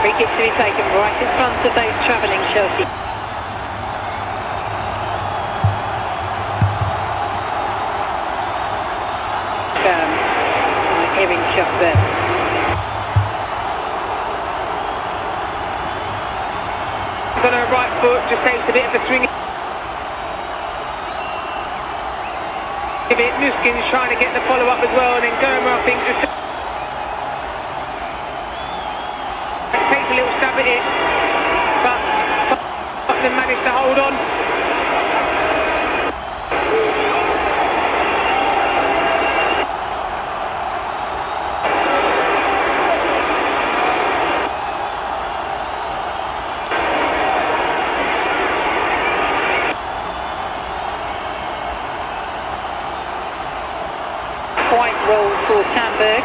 Free kick to be taken right in front of those travelling Chelsea. Erin Cuthbert. On her right foot, just takes a bit of a swing. Nuskin's trying to get the follow-up as well, and then Germer, I think, just takes a little stab at it, but Tottenham managed to hold on. White roll for Tandberg.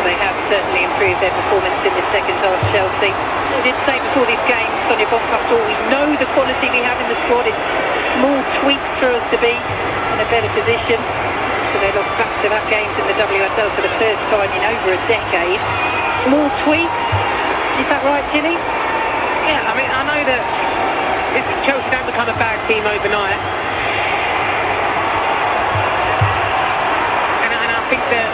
They have certainly improved their performance in the second half, Chelsea. I did say before this game, Sonia Bonpastor, we know the quality we have in the squad. It's small tweaks for us to be in a better position. So they lost back-to-back games in the WSL for the first time in over a decade. More tweaks, is that right, Tilly? Yeah, I mean, I know that Chelsea don't become a bad team overnight. And I think that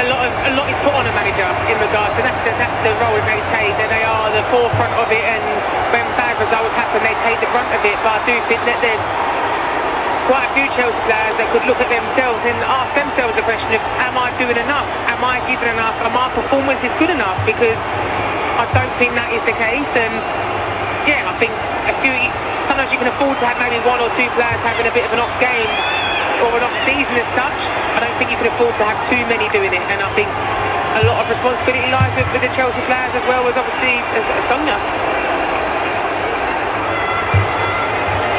a lot is put on a manager in regards to that's the role they take, that they are the forefront of it, and when bad results happen they take the brunt of it. But I do think that there's quite a few Chelsea players that could look at themselves and ask themselves the question of, am I doing enough? Am I giving enough? Am my performance is good enough? Because I don't think that is the case. And yeah, I think a few sometimes you can afford to have maybe one or two players having a bit of an off game or an off season as such. I don't think you can afford to have too many doing it, and I think a lot of responsibility lies with the Chelsea players as well as obviously Sonia.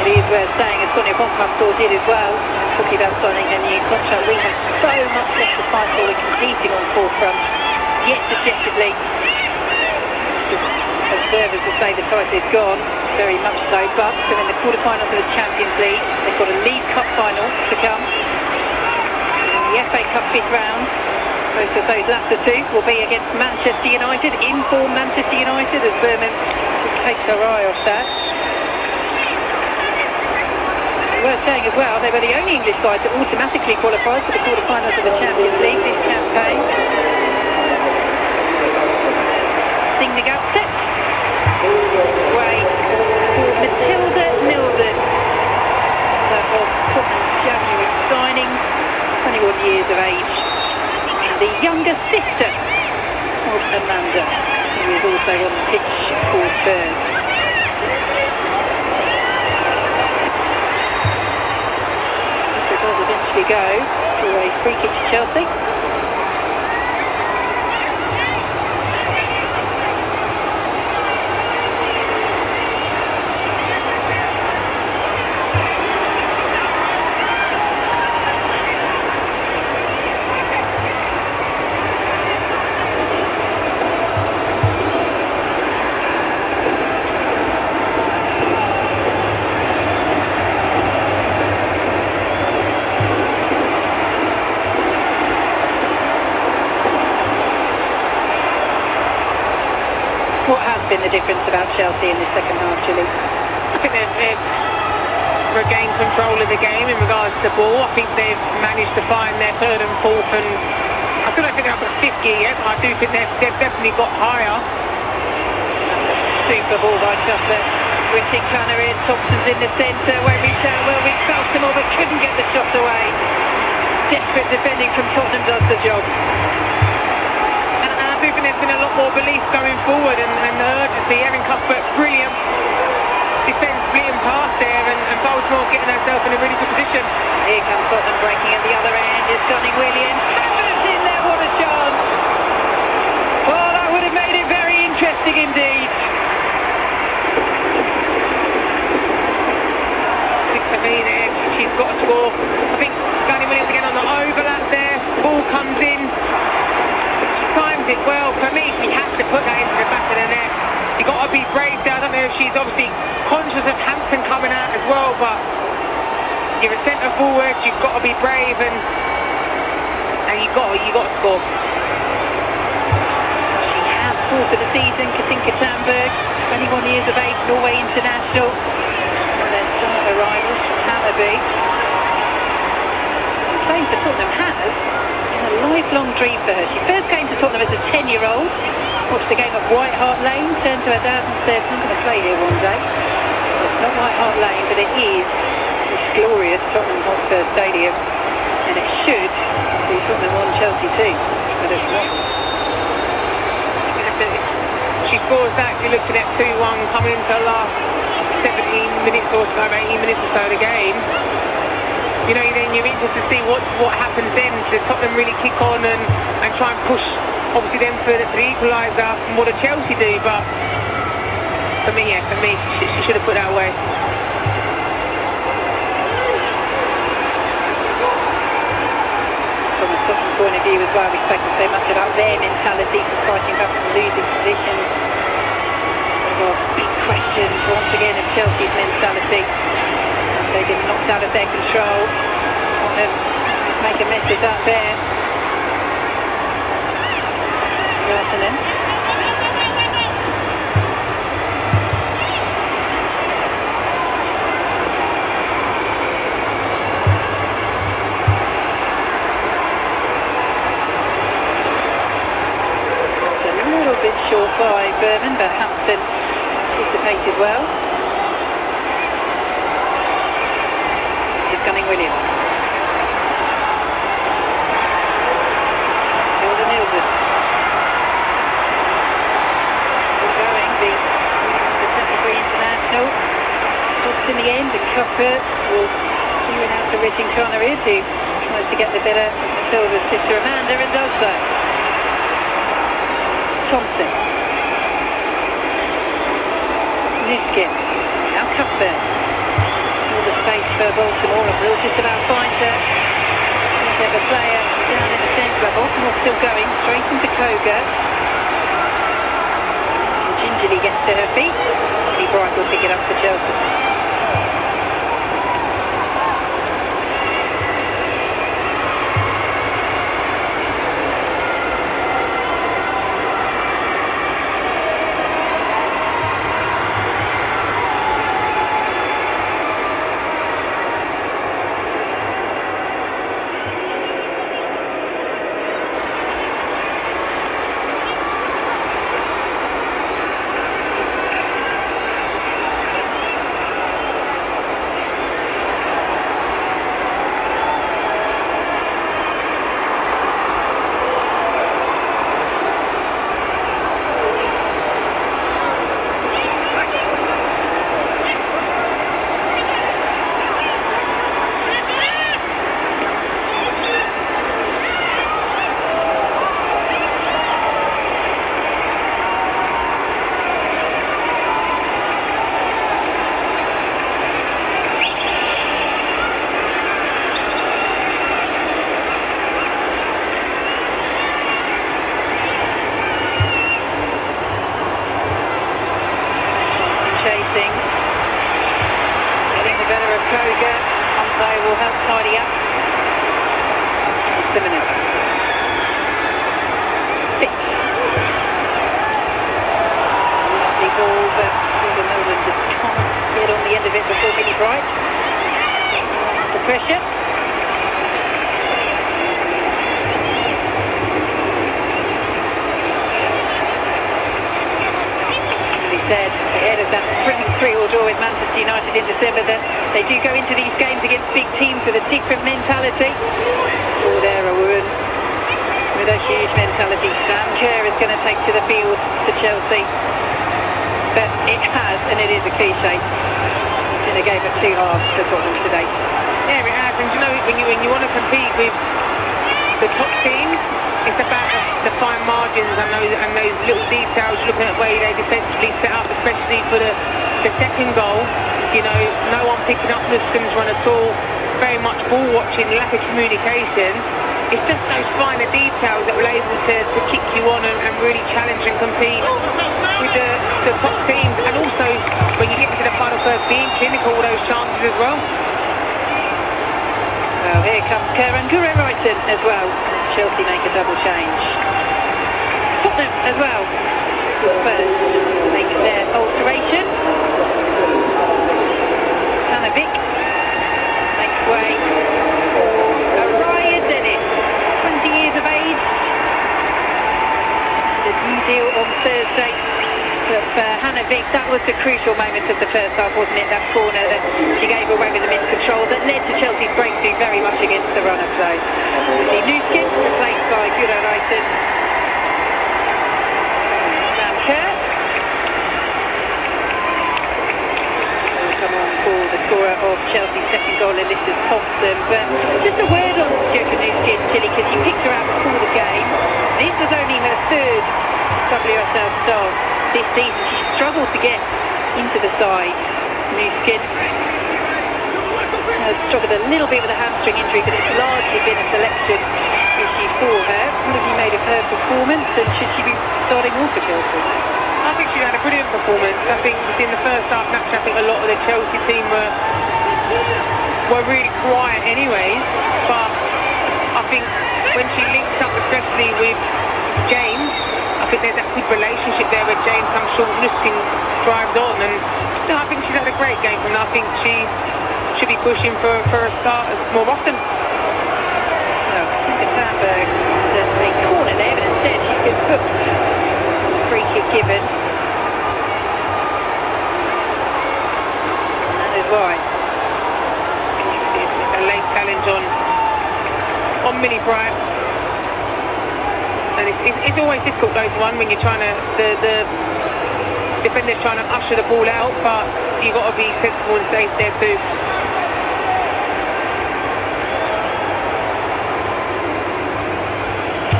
It is worth saying, as Sonia Bonpastor did as well, talking about signing a new contract, we have so much left to fight for. We're competing on forefront, yet objectively, observers will say the title is gone, very much so, but they're in the quarterfinals of the Champions League. They've got a League Cup final to come, and the FA Cup fifth round. Both of those latter two will be against Manchester United, in-form Manchester United, as Berman takes her eye off that. Worth saying as well, they were the only English side that automatically qualified for the quarterfinals of the Champions League this campaign. Sing the gap set. Way for Matilda Nilsson. That was Tottenham's January signing, 21 years of age. And the younger sister of Amanda, who is also on the pitch for Spurs. Does eventually go for a free kick to Chelsea. What has been the difference about Chelsea in the second half, Julie? I think they've regained control of the game in regards to the ball. I think they've managed to find their third and fourth, and I still don't think they're up at fifth gear yet, but I do think they've definitely got higher. Super ball by Shuttler. Whitting Connor in, Thompson's in the centre, Welbeck felt them all but couldn't get the shot away. Desperate defending from Tottenham does the job. I do think there's been a lot more belief going forward and urgency. Erin Cuthbert, brilliant defence, brilliant pass there, and Baltimore getting herself in a really good position. Here comes Tottenham breaking at the other end. It's Johnny Williams. Hammers in there, what a chance! Well, that would have made it very interesting indeed. For me there, she's got to score. I think Johnny Williams again on the overlap there. Ball comes in. Times it well. For me, she has to put that into the back of the net. You've got to be brave there. I don't know if she's obviously conscious of Hampton coming out as well, but you're a centre forward, you've got to be brave, and you've got to score. She has scored for the season. Katinka Thunberg, 21 years of age, Norway international, and then some of her rivals from Hammarby. Playing for Tottenham has a lifelong dream for her. She first came to Tottenham as a 10-year-old, watched the game at White Hart Lane, turned to her dad and said, I'm going to play here one day. It's not White Hart Lane, but it is this glorious Tottenham Hotspur Stadium, and it should be Tottenham 1, Chelsea 2, but it's not. She scores that, you're looking at 2-1 coming into the last 17 minutes or so, 18 minutes or so of the game. You know, then you're interested to see what happens then. Does Tottenham really kick on and try and push, obviously, them for the equaliser from what Chelsea do? But for me, she should have put that away. From a Tottenham point of view as well, we've spoken so much about their mentality for fighting back from losing positions. Well, big questions once again of Chelsea's mentality. They've been knocked out of their control. Make a mess of that there. Rautanen. It's a little bit short by Berman, but Hampton anticipated well. Gunning Williams. Hilda Nilsson. Still going, the 73 international. and Cuthbert will see out to Riching Connery, who tries to get the better of Matilda's sister Amanda and does so. Thompson. Nuskin. Now Cuthbert. All the space for Baltimore, and will just about find her. The player down in the centre. Baltimore still going straight into Koga. And gingerly gets to her feet. Lee Bright will pick it up for Chelsea. Communication. It's just those finer details that will able to kick you on and really challenge and compete with the top teams, and also when you get to the final third, being clinical with those chances as well. Well, here comes Karen Gurre-Wrighton as well. Chelsea make a double change. Tottenham as well. Spurs make their alteration. Hanovic makes way. Of age. The new deal on Thursday. But for Hannah Vick, that was the crucial moment of the first half, wasn't it? That corner that she gave away with the miscontrol that led to Chelsea's breakthrough very much against the run of play. Nuskin replaced by Gurre-Wrighton. Sam Kerr. Come on for the scorer of Chelsea's second goal, Alyssa Thompson. But just a word on Joko Nuskin, Tilly, because you picked her out before the game. This was only her third WSL start this season. She struggled to get into the side. Nuskin has struggled a little bit with a hamstring injury, but it's largely been a selection issue for her. What have you made of her performance, and should she be starting more for Chelsea? I think she had a brilliant performance. I think in the first half match, I think a lot of the Chelsea team were really quiet anyways, but I think when she links up especially with James, I think there's that good relationship there where James comes short, Nuskin drives on, and no, I think she's had a great game, and I think she should be pushing for a start more often. Well, Sandberg does a corner there, but instead she's been booked. Free kick given. And is wide. A late challenge on Millie Bright. And it's always difficult, those one, when you're trying to, the defender's trying to usher the ball out, but you've got to be sensible and safe there too.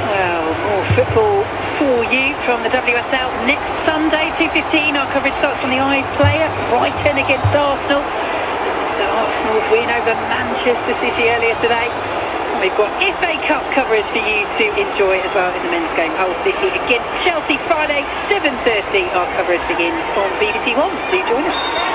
Well, more football for you from the WSL next Sunday, 2:15. Our coverage starts from the iPlayer, Brighton against Arsenal. The Arsenal's win over Manchester City earlier today. And we've got FA Cup coverage for you to enjoy as well in the men's game. Hull City against Chelsea Friday, 7:30. Our coverage begins on BBC One. Do join us.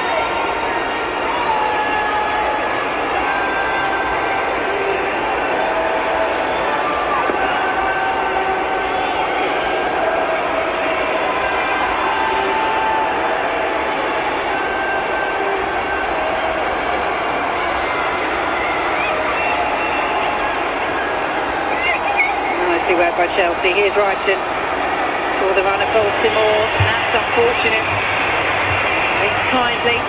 By Chelsea. Here's Brighton for the run of Baltimore. That's unfortunate. It's kindly.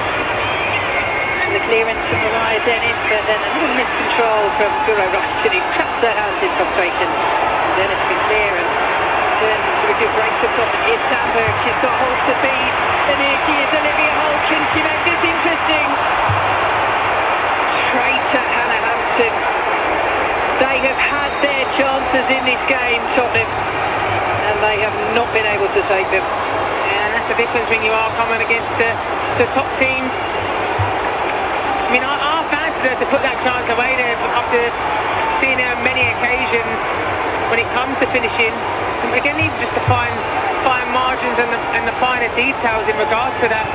The clearance from Mariah Dennis, but then a little miscontrol from Guro Wrighton, who claps her hands in frustration. Dennis can clear and turns into a good break to top. Here's Sandberg. She's got hold to feed. And here she is, Olivia Holt. Can she make this interesting? Traitor Hannah Hampton. They have had their chances in this game, Tottenham, and they have not been able to take them. And that's the difference when you are coming against the top teams. I mean, our fans deserve to put that chance away there after seeing her on many occasions when it comes to finishing. Again, need just to find fine margins and the finer details in regards to that.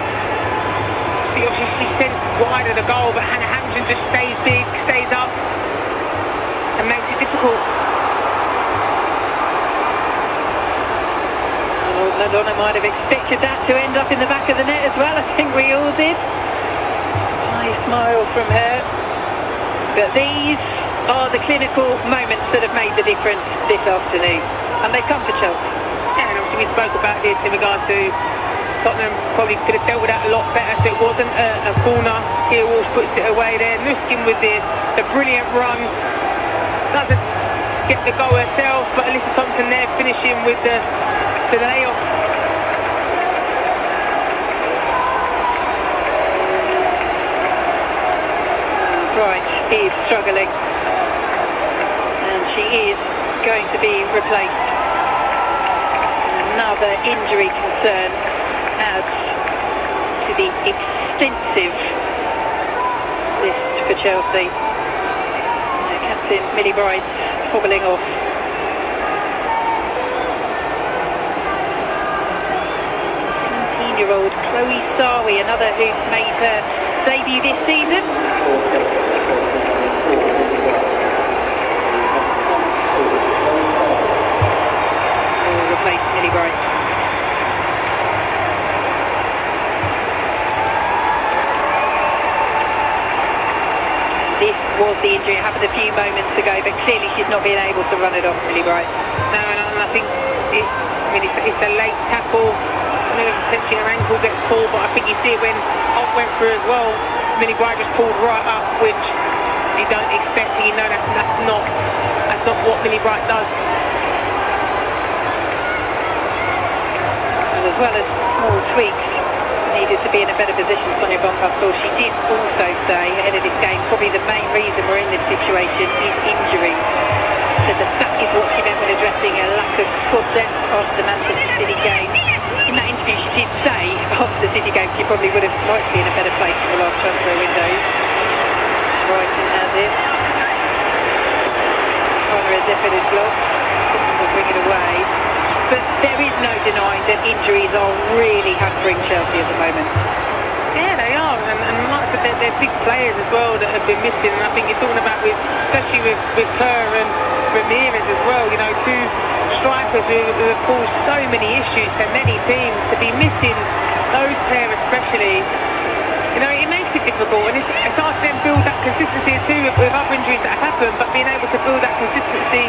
She obviously sent wide of the goal, but Hannah Hampton just stays big, stays up, and makes it difficult. Oh, Madonna might have expected that to end up in the back of the net as well. I think we all did. Nice smile from her. But these are the clinical moments that have made the difference this afternoon. And they've come for Chelsea. Yeah, and obviously we spoke about this in regard to Tottenham probably could have dealt with that a lot better, so it wasn't a corner. Here Walsh puts it away there. Nuskin with the brilliant run. Doesn't get the goal herself, but Alyssa Thompson there finishing with the layoff. Right, is struggling, and she is going to be replaced. Another injury concern adds to the extensive list for Chelsea. Millie Bright hobbling off. 17-year-old Chloe Sarwi, another who's made her debut this season. Will replace Millie Bright. This was the injury. It happened a few moments ago, but clearly she's not been able to run it off really right. No, and I think it's a late tackle. Potentially her ankle gets pulled, but I think you see it when Holt went through as well. Millie Bright just pulled right up, which you don't expect. You know that's not what Millie Bright does. And as well as small tweaks needed to be in a better position, Sonia Bonpastor, she did also say ahead of this game, probably the main reason we're in this situation is injury. So that is what she meant when addressing a lack of squad depth after the Manchester City game. In that interview she did say after the City game she probably would have liked to be in a better place in the last transfer window. Brighton has it. Connor has effort his block. Will bring it away. But there is no denying that injuries are really hampering Chelsea at the moment. Yeah, they are, and like I said, they're big players as well that have been missing, and I think you're talking about especially with Kerr and Ramirez as well, you know, two strikers who have caused so many issues to many teams. To be missing those players especially, you know, it makes it difficult, and it's hard to then build that consistency too with other injuries that have happened, but being able to build that consistency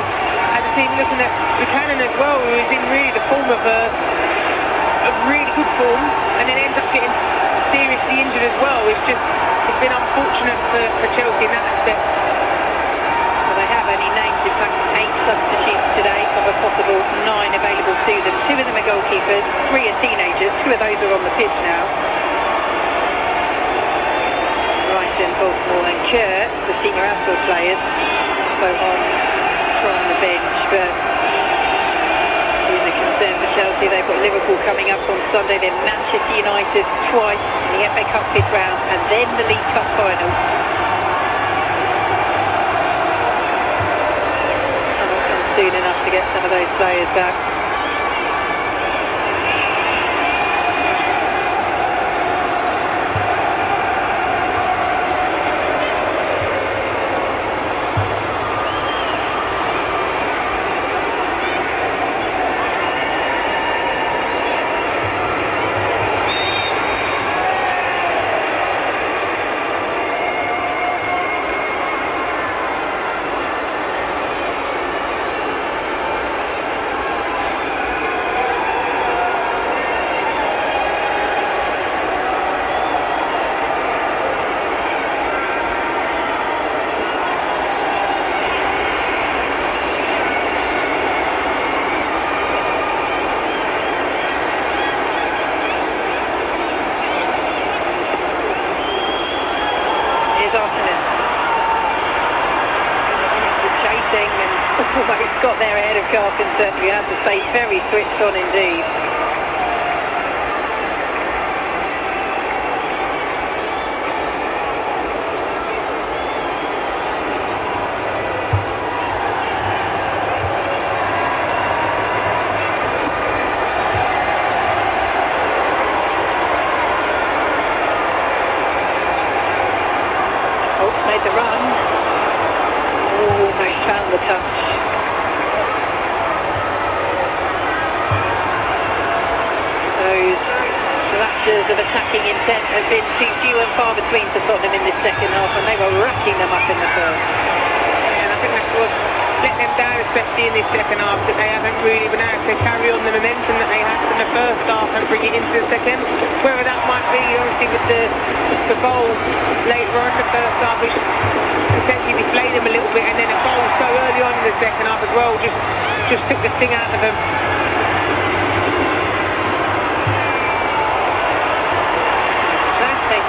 as a team, looking at Buchanan as well, who is in really the form of a really good form, and then ends up getting seriously injured as well. It's been unfortunate for Chelsea in that aspect. Well, they have only named, in fact, 8 substitutes today of a possible 9 available to them. 2 of them are goalkeepers, 3 are teenagers, 2 of those are on the pitch now. Baltimore, and Kerr, the senior outdoor players, both on from the bench, but here's a concern for Chelsea. They've got Liverpool coming up on Sunday, then Manchester United twice in the FA Cup fifth round, and then the League Cup final. And not come soon enough to get some of those players back. Almost got there ahead of Carpenter. We have to say, very switched on indeed. Oh, made the run. Almost found the touch. Those flashes of attacking intent have been too few and far between for Tottenham in this second half, and they were racking them up in the first. Yeah, and I think that's what let them down, especially in this second half, that they haven't really been able to carry on the momentum that they had in the first half and bring it into the second. Whether that might be, obviously, with the goal later on in the first half, which potentially deflated them a little bit, and then a goal so early on in the second half as well, just took the sting out of them.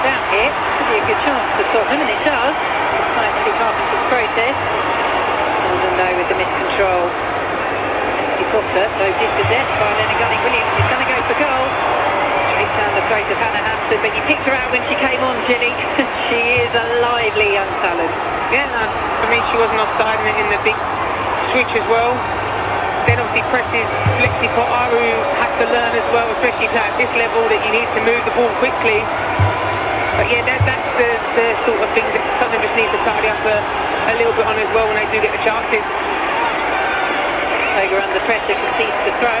Down here, could be a good chance for Tottenham, and it does. Despite Eddie Carpenter's protest. Golden though with the miscontrol. Eddie Potter, though dispossessed by Leonard Gunning-Williams, is going to go for goal. Straight down the throat of Hannah Hampton, but you picked her out when she came on, Gilly. She is a lively young talent. Yeah, no, for me she wasn't offside in the big switch as well. Then obviously presses Lexi Potter, who had to learn as well, especially at this level, that you need to move the ball quickly. But yeah, that's the sort of thing that Tottenham just needs to tidy up a little bit on as well when they do get the chances. Toga under pressure, concedes the throw.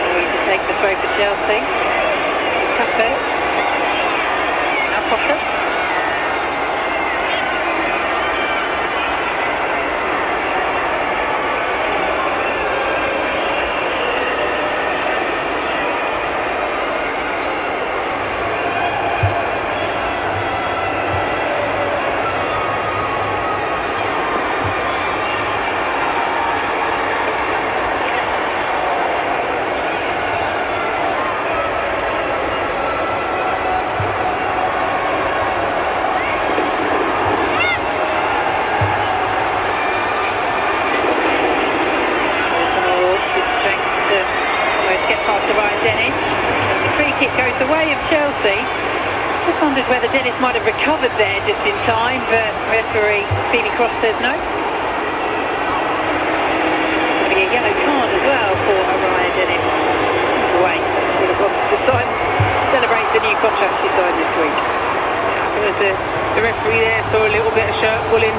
Going to take the throw for Chelsea. Cafe. Potter. Goes the way of Chelsea. Just wondered whether Dennis might have recovered there just in time, but referee Phoebe Cross says no. Could be a yellow card as well for Mariah Dennis. Away. Would have got to celebrate the new contract she signed this week. There was the referee there, saw a little bit of shirt pulling.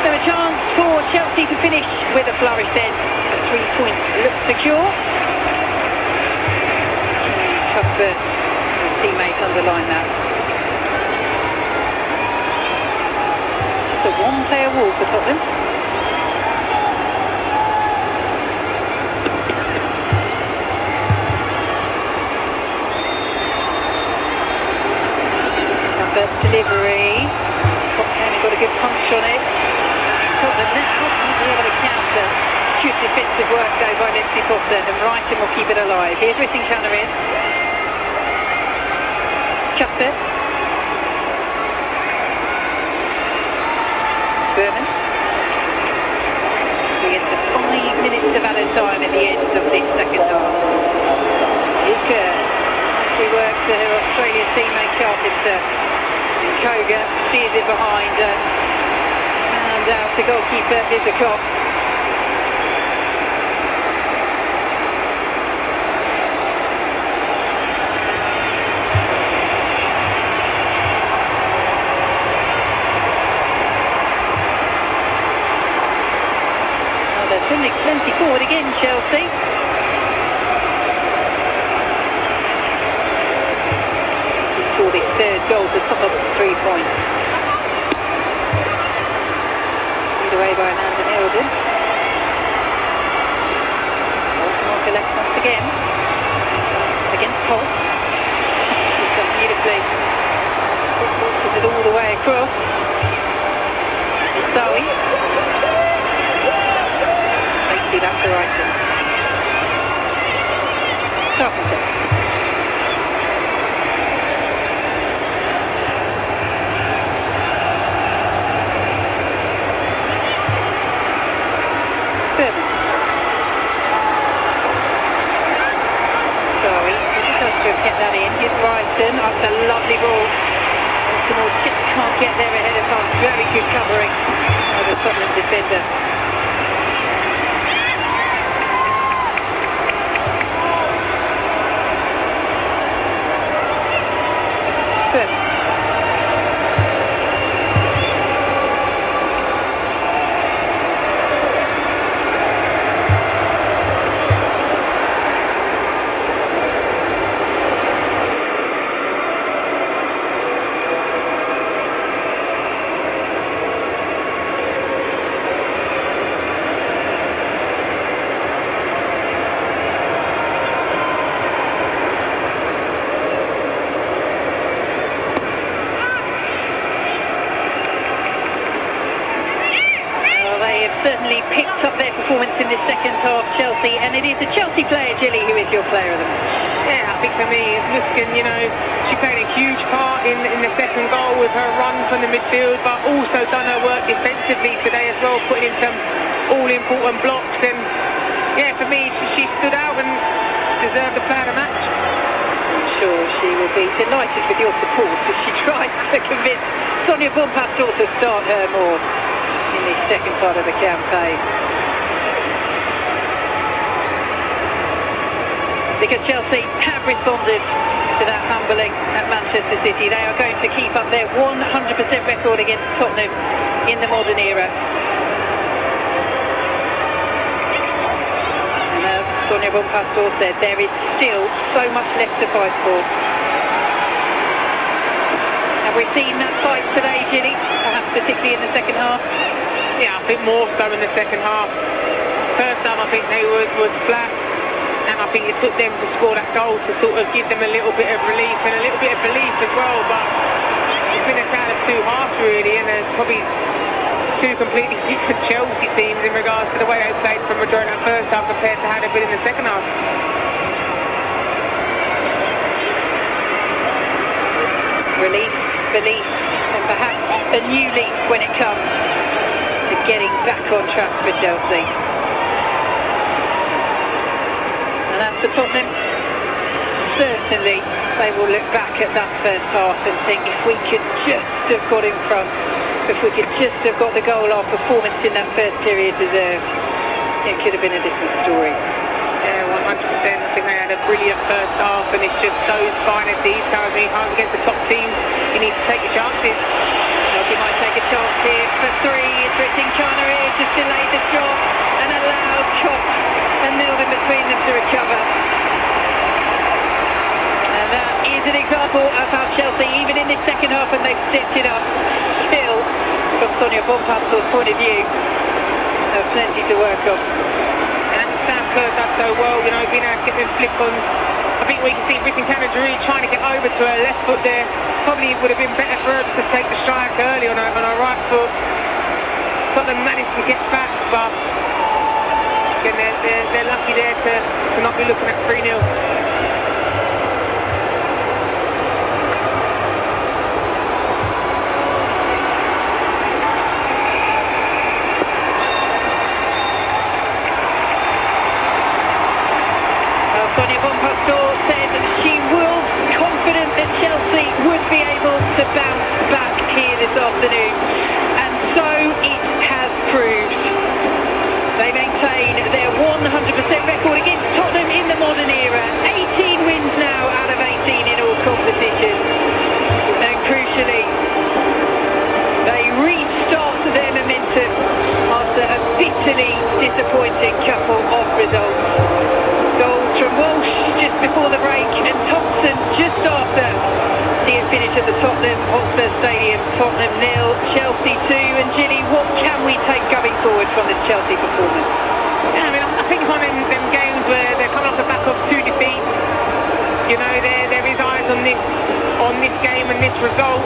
So a chance for Chelsea to finish with a flourish then. 3 points looks secure. Cuthbert and his teammates underline that. Just a one-player wall for Tottenham. momentum will keep it alive. Here's Racing China in. Cuthbert. Berman. We get to 5 minutes of added time at the end of this second half. Here's Kerr. She works to her Australian teammate Carpenter. And Koga steers it behind her. And out to goalkeeper is the cop. Plenty forward again, Chelsea. He scored his third goal to top up 3 points. Lead away by Amanda Milden. Baltimore collects once again. Against Holt. He's done beautifully. Pushes it all the way across. Zoe. That's the right one. Carpenter. Berman. Sorry, he does to have kept that in. Here's Brighton. That's a lovely ball. Baltimore just can't get there ahead of time. Very good covering by the Tottenham defender. Certainly picked up their performance in this second half, Chelsea, and it is a Chelsea player, Gilly, who is your player of the match. Yeah, I think for me, Luskin, you know, she played a huge part in the second goal with her run from the midfield, but also done her work defensively today as well, putting in some all-important blocks, and yeah, for me, she stood out and deserved the player of the match. I'm sure she will be delighted with your support as she tries to convince Sonia Bonpastor to start her more in the second part of the campaign. Because Chelsea have responded to that humbling at Manchester City. They are going to keep up their 100% record against Tottenham in the modern era. And as Sonia Bonpastor said, there is still so much left to fight for. Have we seen that fight today, Gilly? Perhaps particularly in the second half? Yeah, I think more so in the second half. First time I think they was flat, and I think it took them to score that goal to sort of give them a little bit of relief and a little bit of belief as well, but it's been a tale of two halves really, and there's probably two completely different Chelsea teams in regards to the way they played from majority of the first half compared to how they've been in the second half. Relief, belief, and perhaps a new leap when it comes to getting back on track for Chelsea. And as for Tottenham, certainly they will look back at that first half and think, if we could just have got in front, if we could just have got the goal our performance in that first period deserved, it could have been a different story. Yeah, 100%. I think they had a brilliant first half, and it's just those finer details. When you can't against the top teams, you need to take your chances. He might take a chance here for three. It's Racing China here, just delayed the shot and allowed Chop and Milden between them to recover. And that is an example of how Chelsea, even in this second half, and they've stepped it up, still, from Sonia Bonpastor's point of view, have plenty to work on. And Sam Kerr does so well, you know, being able to get them flip-ons. I think we can see Racing China really trying to get over to her left foot there. Probably would have been better for her to take the strike early on her right foot. Tottenham managed to get back, but and they're lucky there to not be looking at 3-0. Tottenham Hotspur said she was confident that Chelsea would be able to bounce back here this afternoon, and so it has proved. They maintain their 100% record against Tottenham in the modern era. 18 wins now out of 18 in all competitions, and crucially, they restart their momentum after a bitterly disappointing couple of results. Goals from Walsh just before the break and Thompson just after. See it finish at the Tottenham Hotspur Stadium. Tottenham 0, Chelsea 2. And Ginny, what can we take going forward from this Chelsea performance? Yeah, I mean, I think it's one of them games where they're coming off the back of 2 defeats. You know, there is eyes on this game and this result.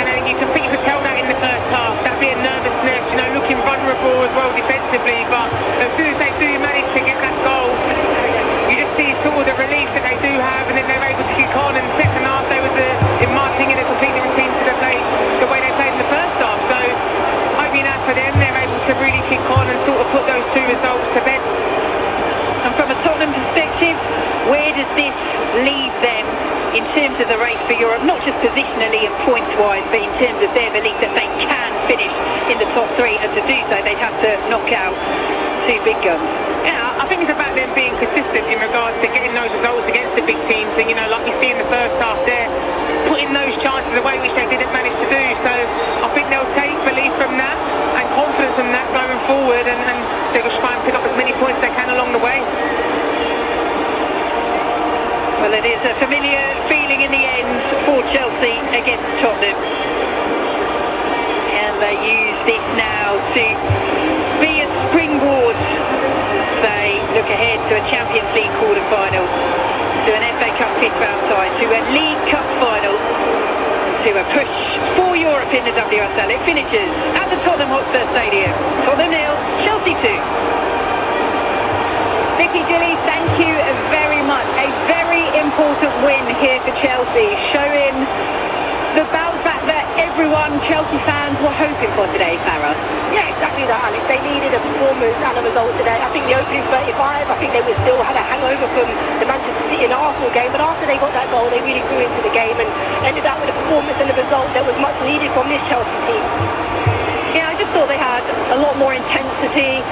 And then you could tell that in the first half. That bit of nervousness, you know, looking vulnerable as well defensively. But as soon as they do manage to get that goal, you just see sort of the relief that they do have, and then they're able to kick on. And second half, they was, in my opinion, a completely different team to the way they played in the first half. So, hoping that for them, they're able to really kick on and sort of put those 2 results to bed. And from a Tottenham perspective, where does this leave them in terms of the race for Europe? Not just positionally and points-wise, but in terms of their belief that they can finish in the top 3, and to do so, they'd have to knock out 2 big guns. Yeah, I think it's about them being consistent in regards to getting those results against the big teams, and you know, like you see in the first half there, putting those chances away which they didn't manage to do. So I think they'll take belief from that and confidence from that going forward, and they'll try and pick up as many points as they can along the way. Well, it is a familiar feeling in the end for Chelsea against Tottenham, and they use this now to be a springboard. They look ahead to a Champions League quarter-final, to an FA Cup fifth-round tie, to a League Cup final, to a push for Europe in the WSL. It finishes at the Tottenham Hotspur Stadium. Tottenham 0, Chelsea 2. Vicky, Gilly, thank you very much. A very important win here for Chelsea, showing the bounce back that everyone, Chelsea fans, were hoping for today, Sarah. Yeah, exactly that, Alex. They needed a performance and a result today. I think the opening 35, I think they were still had a hangover from the Manchester City and Arsenal game, but after they got that goal, they really grew into the game and ended up with a performance and a result that was much needed from this Chelsea team. Yeah, I just thought they had a lot more intensity,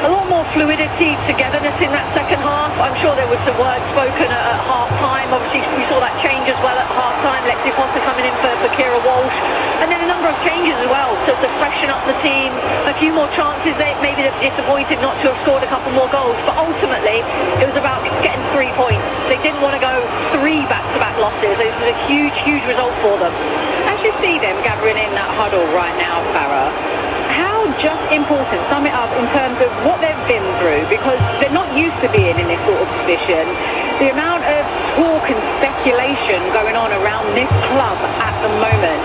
a lot more fluidity, togetherness in that second half. I'm sure there was some words spoken at half-time. Obviously, we saw that change as well at half-time. Lexi Foster coming in for Kira Walsh. And then a number of changes as well to freshen up the team. A few more chances. Maybe they're disappointed not to have scored a couple more goals. But ultimately, it was about getting 3 points. They didn't want to go 3 back-to-back losses. It was a huge, huge result for them. As you see them gathering in that huddle right now, Farah, how just important, sum it up in terms of what they've been through, because they're not used to being in this sort of position. The amount of talk and speculation going on around this club at the moment.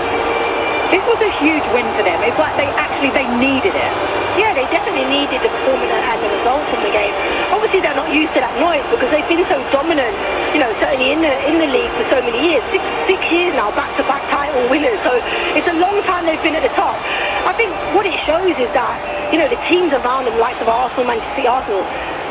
This was a huge win for them. It's like they needed it. Yeah, they definitely needed the performance and had the result from the game. Obviously, they're not used to that noise because they've been so dominant, you know, certainly in the league for so many years. Six years now, back-to-back title winners. So it's a long time they've been at the top. I think what it shows is that, you know, the teams around them, like of Arsenal, Manchester City, Arsenal,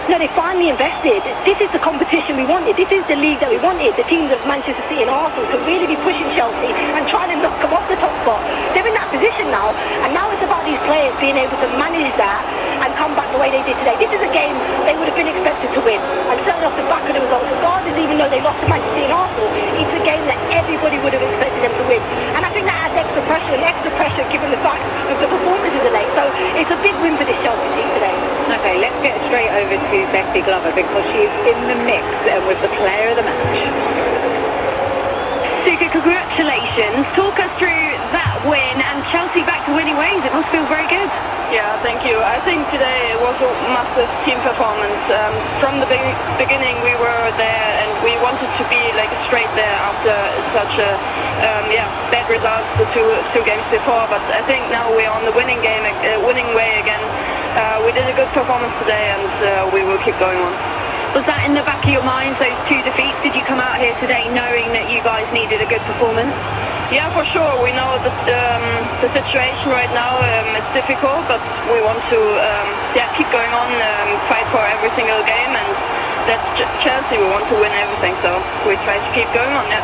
you know, they finally invested. This is the competition we wanted. This is the league that we wanted. The teams of Manchester City and Arsenal to really be pushing Chelsea and trying to knock them off the top spot. They're in that position now, and now it's about these players being able to manage that and come back the way they did today. This is a game they would have been expected to win, and certainly off the back of the results, regardless, even though they lost to Manchester City and Arsenal, it's a game that everybody would have expected them to win. And I think that adds extra pressure given the fact of the performances today. So it's a big win for this Chelsea team today. Okay, let's get straight over to Bessie Glover because she's in the mix and was the player of the match. Suka, congratulations. Talk us through that win and Chelsea back to winning ways. It must feel very good. Yeah, thank you. I think today it was a massive team performance. From the beginning we were there and we wanted to be like straight there after such a bad results the two games before. But I think now we're on the winning way again. we did a good performance today, and we will keep going on. Was that in the back of your mind, those 2 defeats? Did you come out here today knowing that you guys needed a good performance? Yeah, for sure. We know that the situation right now is difficult, but we want to keep going on, fight for every single game, and that's Chelsea. We want to win everything, so we try to keep going on. Yeah.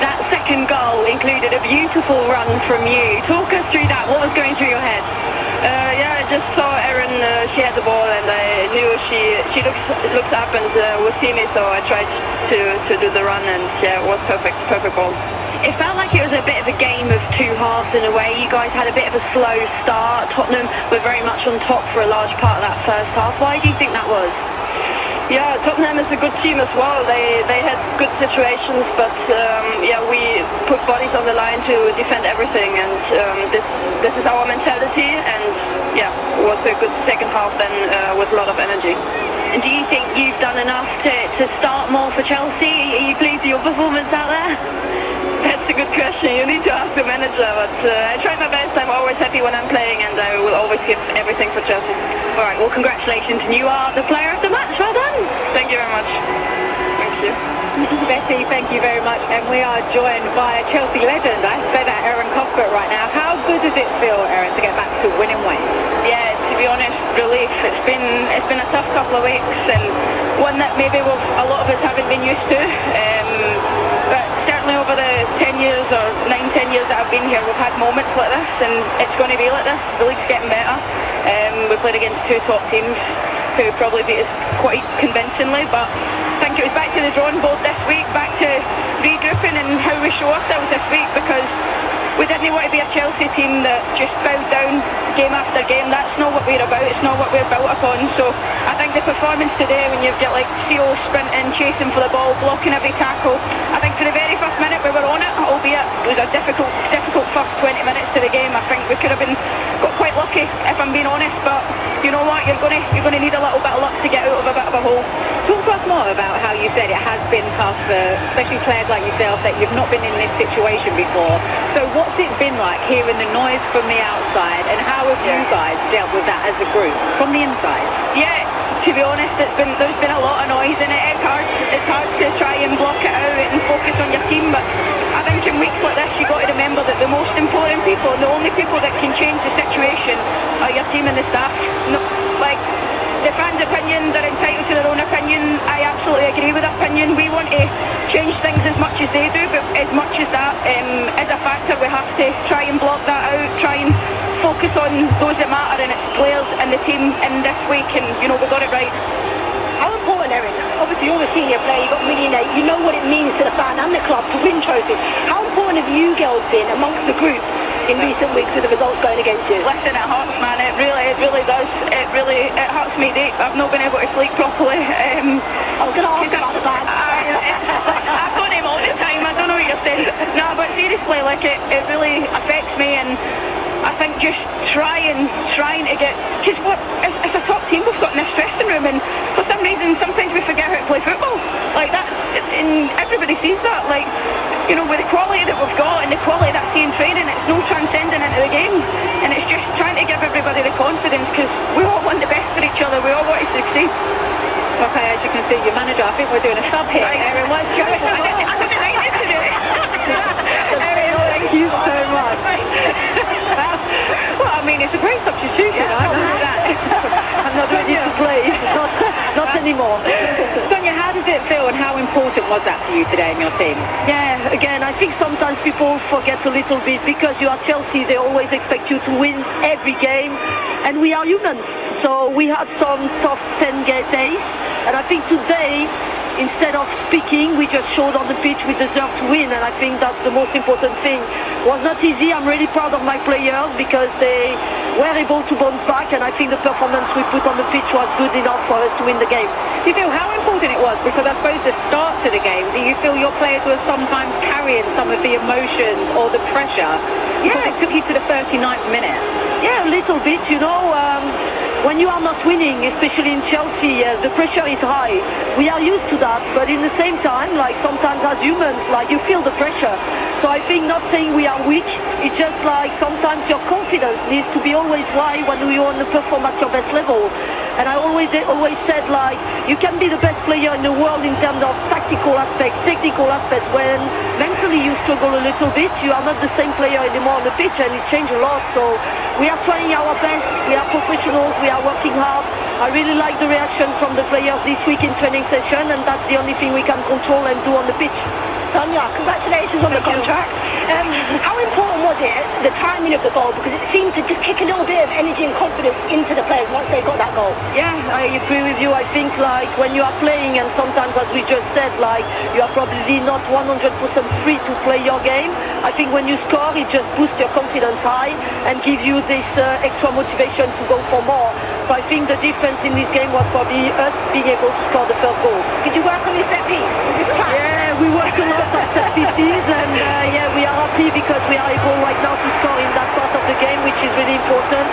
That second goal included a beautiful run from you. Talk us through that. What was going through your head? I just saw Erin. She had the ball, and I knew she looks up and will see me, so I tried to do the run, and it was perfect ball. It felt like it was a bit of a game of 2 halves in a way. You guys had a bit of a slow start. Tottenham were very much on top for a large part of that first half. Why do you think that was? Yeah, Tottenham is a good team as well. They had good situations, but we put bodies on the line to defend everything, and this is our mentality, and it was a good second half then with a lot of energy. And do you think you've done enough to start more for Chelsea? Are you pleased with your performance out there? That's a good question. You need to ask the manager, but I try my best. I'm always happy when I'm playing, and I will always give everything for Chelsea. All right, well, congratulations. You are the player of the match. Well done. Thank you very much. Thank you. Betty, thank you very much. And we are joined by a Chelsea legend. I say that, Erin Cuthbert, right now. How good does it feel, Erin, to get back to winning ways? Yeah, to be honest, relief. It's been a tough couple of weeks, and one that maybe a lot of us haven't been used to. But certainly over the 10 years or 9-10 years that I've been here, we've had moments like this, and it's going to be like this. The league's getting better. We played against 2 top teams who probably beat us quite convincingly, but I think it was back to the drawing board this week, back to regrouping and how we show ourselves this week, because we didn't want to be a Chelsea team that just bowed down game after game. That's not what we're about. It's not what we're built upon. So I think the performance today, when you've got like Theo sprinting, chasing for the ball, blocking every tackle, I think for the very first minute we were on it, albeit it was a difficult first 20 minutes to the game. I think we could have got quite lucky, if I'm being honest, but you know what, you're going to need a little bit of luck to get out of a bit of a hole. Talk to us more about how you said it has been tough for especially players like yourself, that you've not been in this situation before. So what's it been like hearing the noise from the outside, and how have you guys dealt with that as a group from the inside? Yeah, to be honest, there's been a lot of noise in it. It's hard to try and block it out and focus on your team, but I think in weeks like this you've got to remember that the most important people and the only people that can change the situation are your team and the staff. The fans' opinion, they're entitled to their own opinion. I absolutely agree with that opinion. We want to change things as much as they do, but as much as that is a factor, we have to try and block that out, try and focus on those that matter, and it's players and the team in this week, and we got it right. How important, Erin? Obviously, you're a senior player, you've got millionaire, you know what it means to the fan and the club to win trophies. How important have you girls been amongst the group in recent weeks with the results going against you? Listen, it hurts, man. It really does. It hurts me deep. I've not been able to sleep properly. I was going to ask about the bag. I've got him all the time. I don't know what you're saying. No, but seriously, it really affects me, and I think just trying to get, because it's a top team we've got in this dressing room, and for some reason sometimes we forget how to play football. Like that, and everybody sees that. With the quality that we've got and the quality that's in training, it's no transcending into the game, and it's just trying to give everybody the confidence, because we all want the best for each other. We all want to succeed. Okay, as you can see, your manager, I think we're doing a sub here. Right. Erin, what's going on? I didn't like it today. Erin, thank you so much. Well, I mean, it's a great substitution. I know that. I'm not ready to play. Not anymore. Sonia, how does it feel, and how important was that for you today in your team? Yeah, again, I think sometimes people forget a little bit, because you are Chelsea, they always expect you to win every game, and we are human. So we had some tough 10-game days, and I think today, instead of speaking, we just showed on the pitch we deserve to win, and I think that's the most important thing. It was not easy. I'm really proud of my players, because they were able to bounce back, and I think the performance we put on the pitch was good enough for us to win the game. Do you feel how important it was? Because I suppose the start to the game, do you feel your players were sometimes carrying some of the emotions or the pressure? Yeah. It took you to the 39th minute. Yeah, a little bit, when you are not winning, especially in Chelsea, the pressure is high. We are used to that, but in the same time, sometimes as humans, you feel the pressure. So I think, not saying we are weak, it's just like sometimes your confidence needs to be always high when you want to perform at your best level. And I always said, like, you can be the best player in the world in terms of tactical aspects, technical aspects. When mentally you struggle a little bit, you are not the same player anymore on the pitch, and it changed a lot. So we are trying our best. We are professionals. We are working hard. I really like the reaction from the players this week in training session, and that's the only thing we can control and do on the pitch. Sonia, congratulations on the contract. How important was it, the timing of the goal? Because it seemed to just kick a little bit of energy and confidence into the players once they got that goal. Yeah, I agree with you. I think, like, when you are playing, and sometimes, as we just said, like, you are probably not 100% free to play your game. I think when you score, it just boosts your confidence high and gives you this extra motivation to go for more. So I think the difference in this game was probably us being able to score the first goal. Did you work on your set piece? Yeah, we worked a lot on set pieces, and yeah, we are happy because we are able right now to score in that part of the game, which is really important.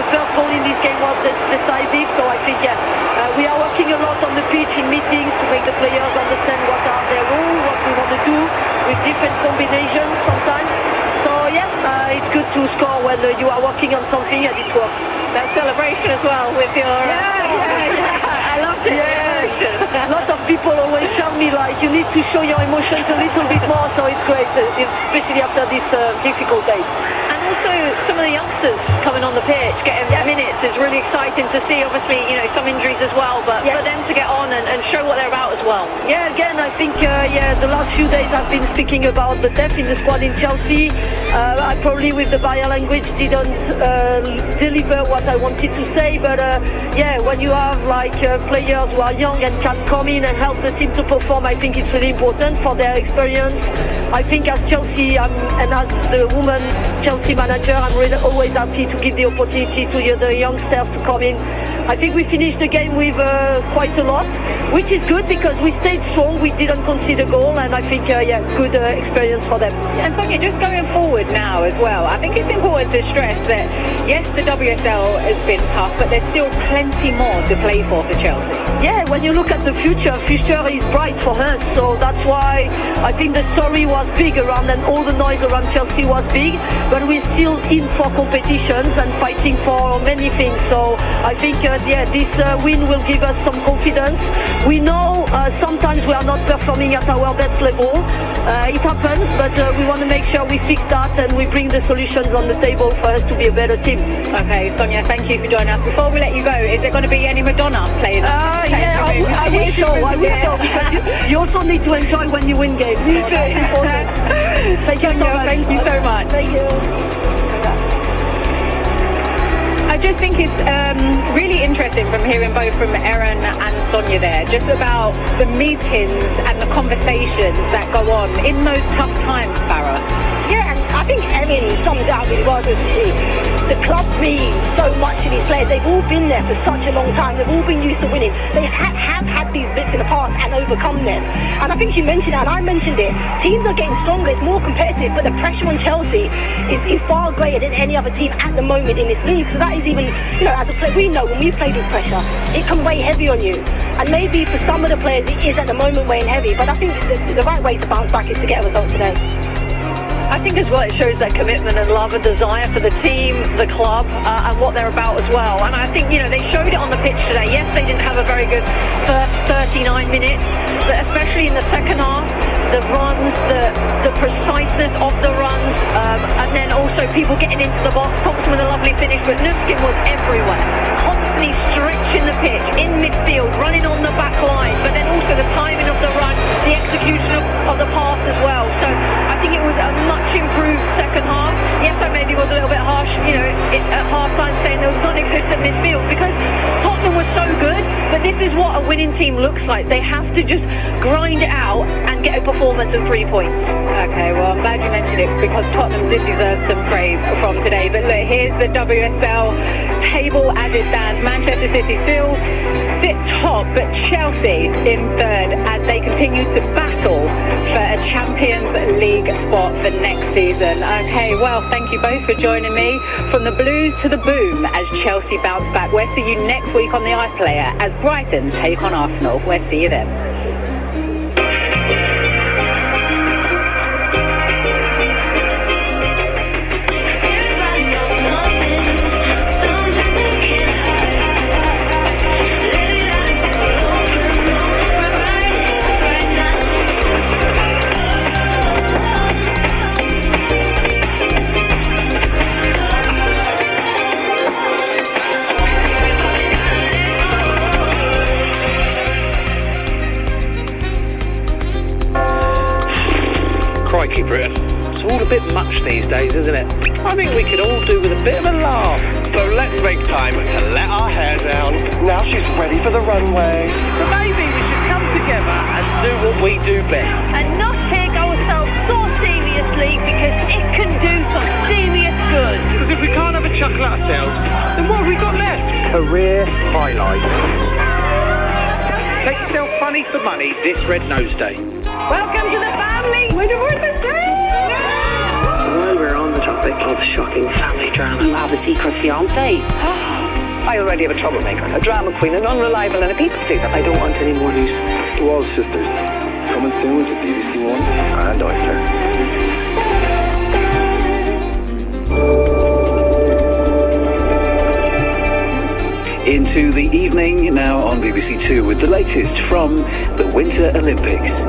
The first goal in this game was decisive, so I think, yeah, we are working a lot on the pitch in meetings to make the players understand what are their roles, what we want to do with different combinations sometimes. So yeah, it's good to score when you are working on something and it works. That celebration as well with your... I loved it. Yeah. Lots of people always tell me, like, you need to show your emotions a little bit more, so it's great, especially after this difficult day. And also some of the youngsters coming on the pitch, getting minutes is really exciting to see. Obviously, you know, some injuries as well, but for them to get on and show what they're about as well. Yeah, again, I think, the last few days I've been speaking about the depth in the squad in Chelsea. I probably, with the body language, didn't deliver what I wanted to say, but when you have, like, players who are young and can come in and help the team to perform, I think it's really important for their experience. I think as Chelsea and as the woman Chelsea manager, I'm really always happy to give the opportunity to the youngsters to come in. I think we finished the game with quite a lot, which is good because we stayed strong, we didn't concede a goal, and I think, good experience for them. And Sonia, just going forward now as well, I think it's important to stress that, yes, the WSL has been tough, but there's still plenty more to play for Chelsea. Yeah, when you look at the future is bright for us, so that's why I think the story was big around, and all the noise around Chelsea was big, but we're still in for competitions and fighting for many things. So I think, this win will give us some confidence. We know sometimes we are not performing at our best level. It happens, but we want to make sure we fix that and we bring the solutions on the table for us to be a better team. Okay, Sonia, thank you for joining us. Before we let you go, is there going to be any Madonna playing? I wish so, because you also need to enjoy when you win games. It's important. Thank you so much. Thank you so much. Thank you. I just think it's really interesting from hearing both from Erin and Sonia there, just about the meetings and the conversations that go on in those tough times, Farah. Yeah, and I think Erin sums it up really well, doesn't she? The club means so much to these players. They've all been there for such a long time. They've all been used to winning. They have had these bits in the past and overcome them. And I think she mentioned that, and I mentioned it. Teams are getting stronger. It's more competitive, but the pressure on Chelsea is far greater than any other team at the moment in this league. So that is even, as a player, we know when we play with pressure, it can weigh heavy on you. And maybe for some of the players, it is at the moment weighing heavy. But I think the right way to bounce back is to get a result today. I think as well it shows their commitment and love and desire for the team, the club, and what they're about as well. And I think, they showed it on the pitch today. Yes, they didn't have a very good first 39 minutes, but especially in the second half, the runs, the preciseness of the runs, and then also people getting into the box. Thompson with a lovely finish, but Nuskin was everywhere. Constantly stretching the pitch, in midfield, running on the back line, but then also the timing of the run, the execution of the pass as well. So I think it was a much improved second half. Yes, I maybe was a little bit harsh, at half-time saying there was non-existent midfield because Tottenham was so good, but this is what a winning team looks like. They have to just grind it out and get a performance and 3 points. Okay, well, I'm glad you mentioned it because Tottenham did deserve some praise from today. But look, here's the WSL table as it stands. Manchester City still sit top, but Chelsea in third as they continue to battle for a Champions League spot for next season. Okay, well, thank you both for joining me. From the blues to the boom as Chelsea bounce back. We'll see you next week on the iPlayer as Brighton take on Arsenal. We'll see you then. Britain. It's all a bit much these days, isn't it? I think we could all do with a bit of a laugh. So let's make time to let our hair down. Now she's ready for the runway. So maybe we should come together and do what we do best. And not take ourselves so seriously, because it can do some serious good. Because if we can't have a chuckle at ourselves, then what have we got left? Career highlights. Take yourself funny for money this Red Nose Day. Welcome to the family. While we're on the topic of shocking family drama, you have a secret fiancé. I already have a troublemaker, a drama queen, an unreliable and a people pleaser. I don't want any more news. The Wall Sisters, coming soon to BBC One and Oyster. Into the evening now on BBC Two with the latest from the Winter Olympics.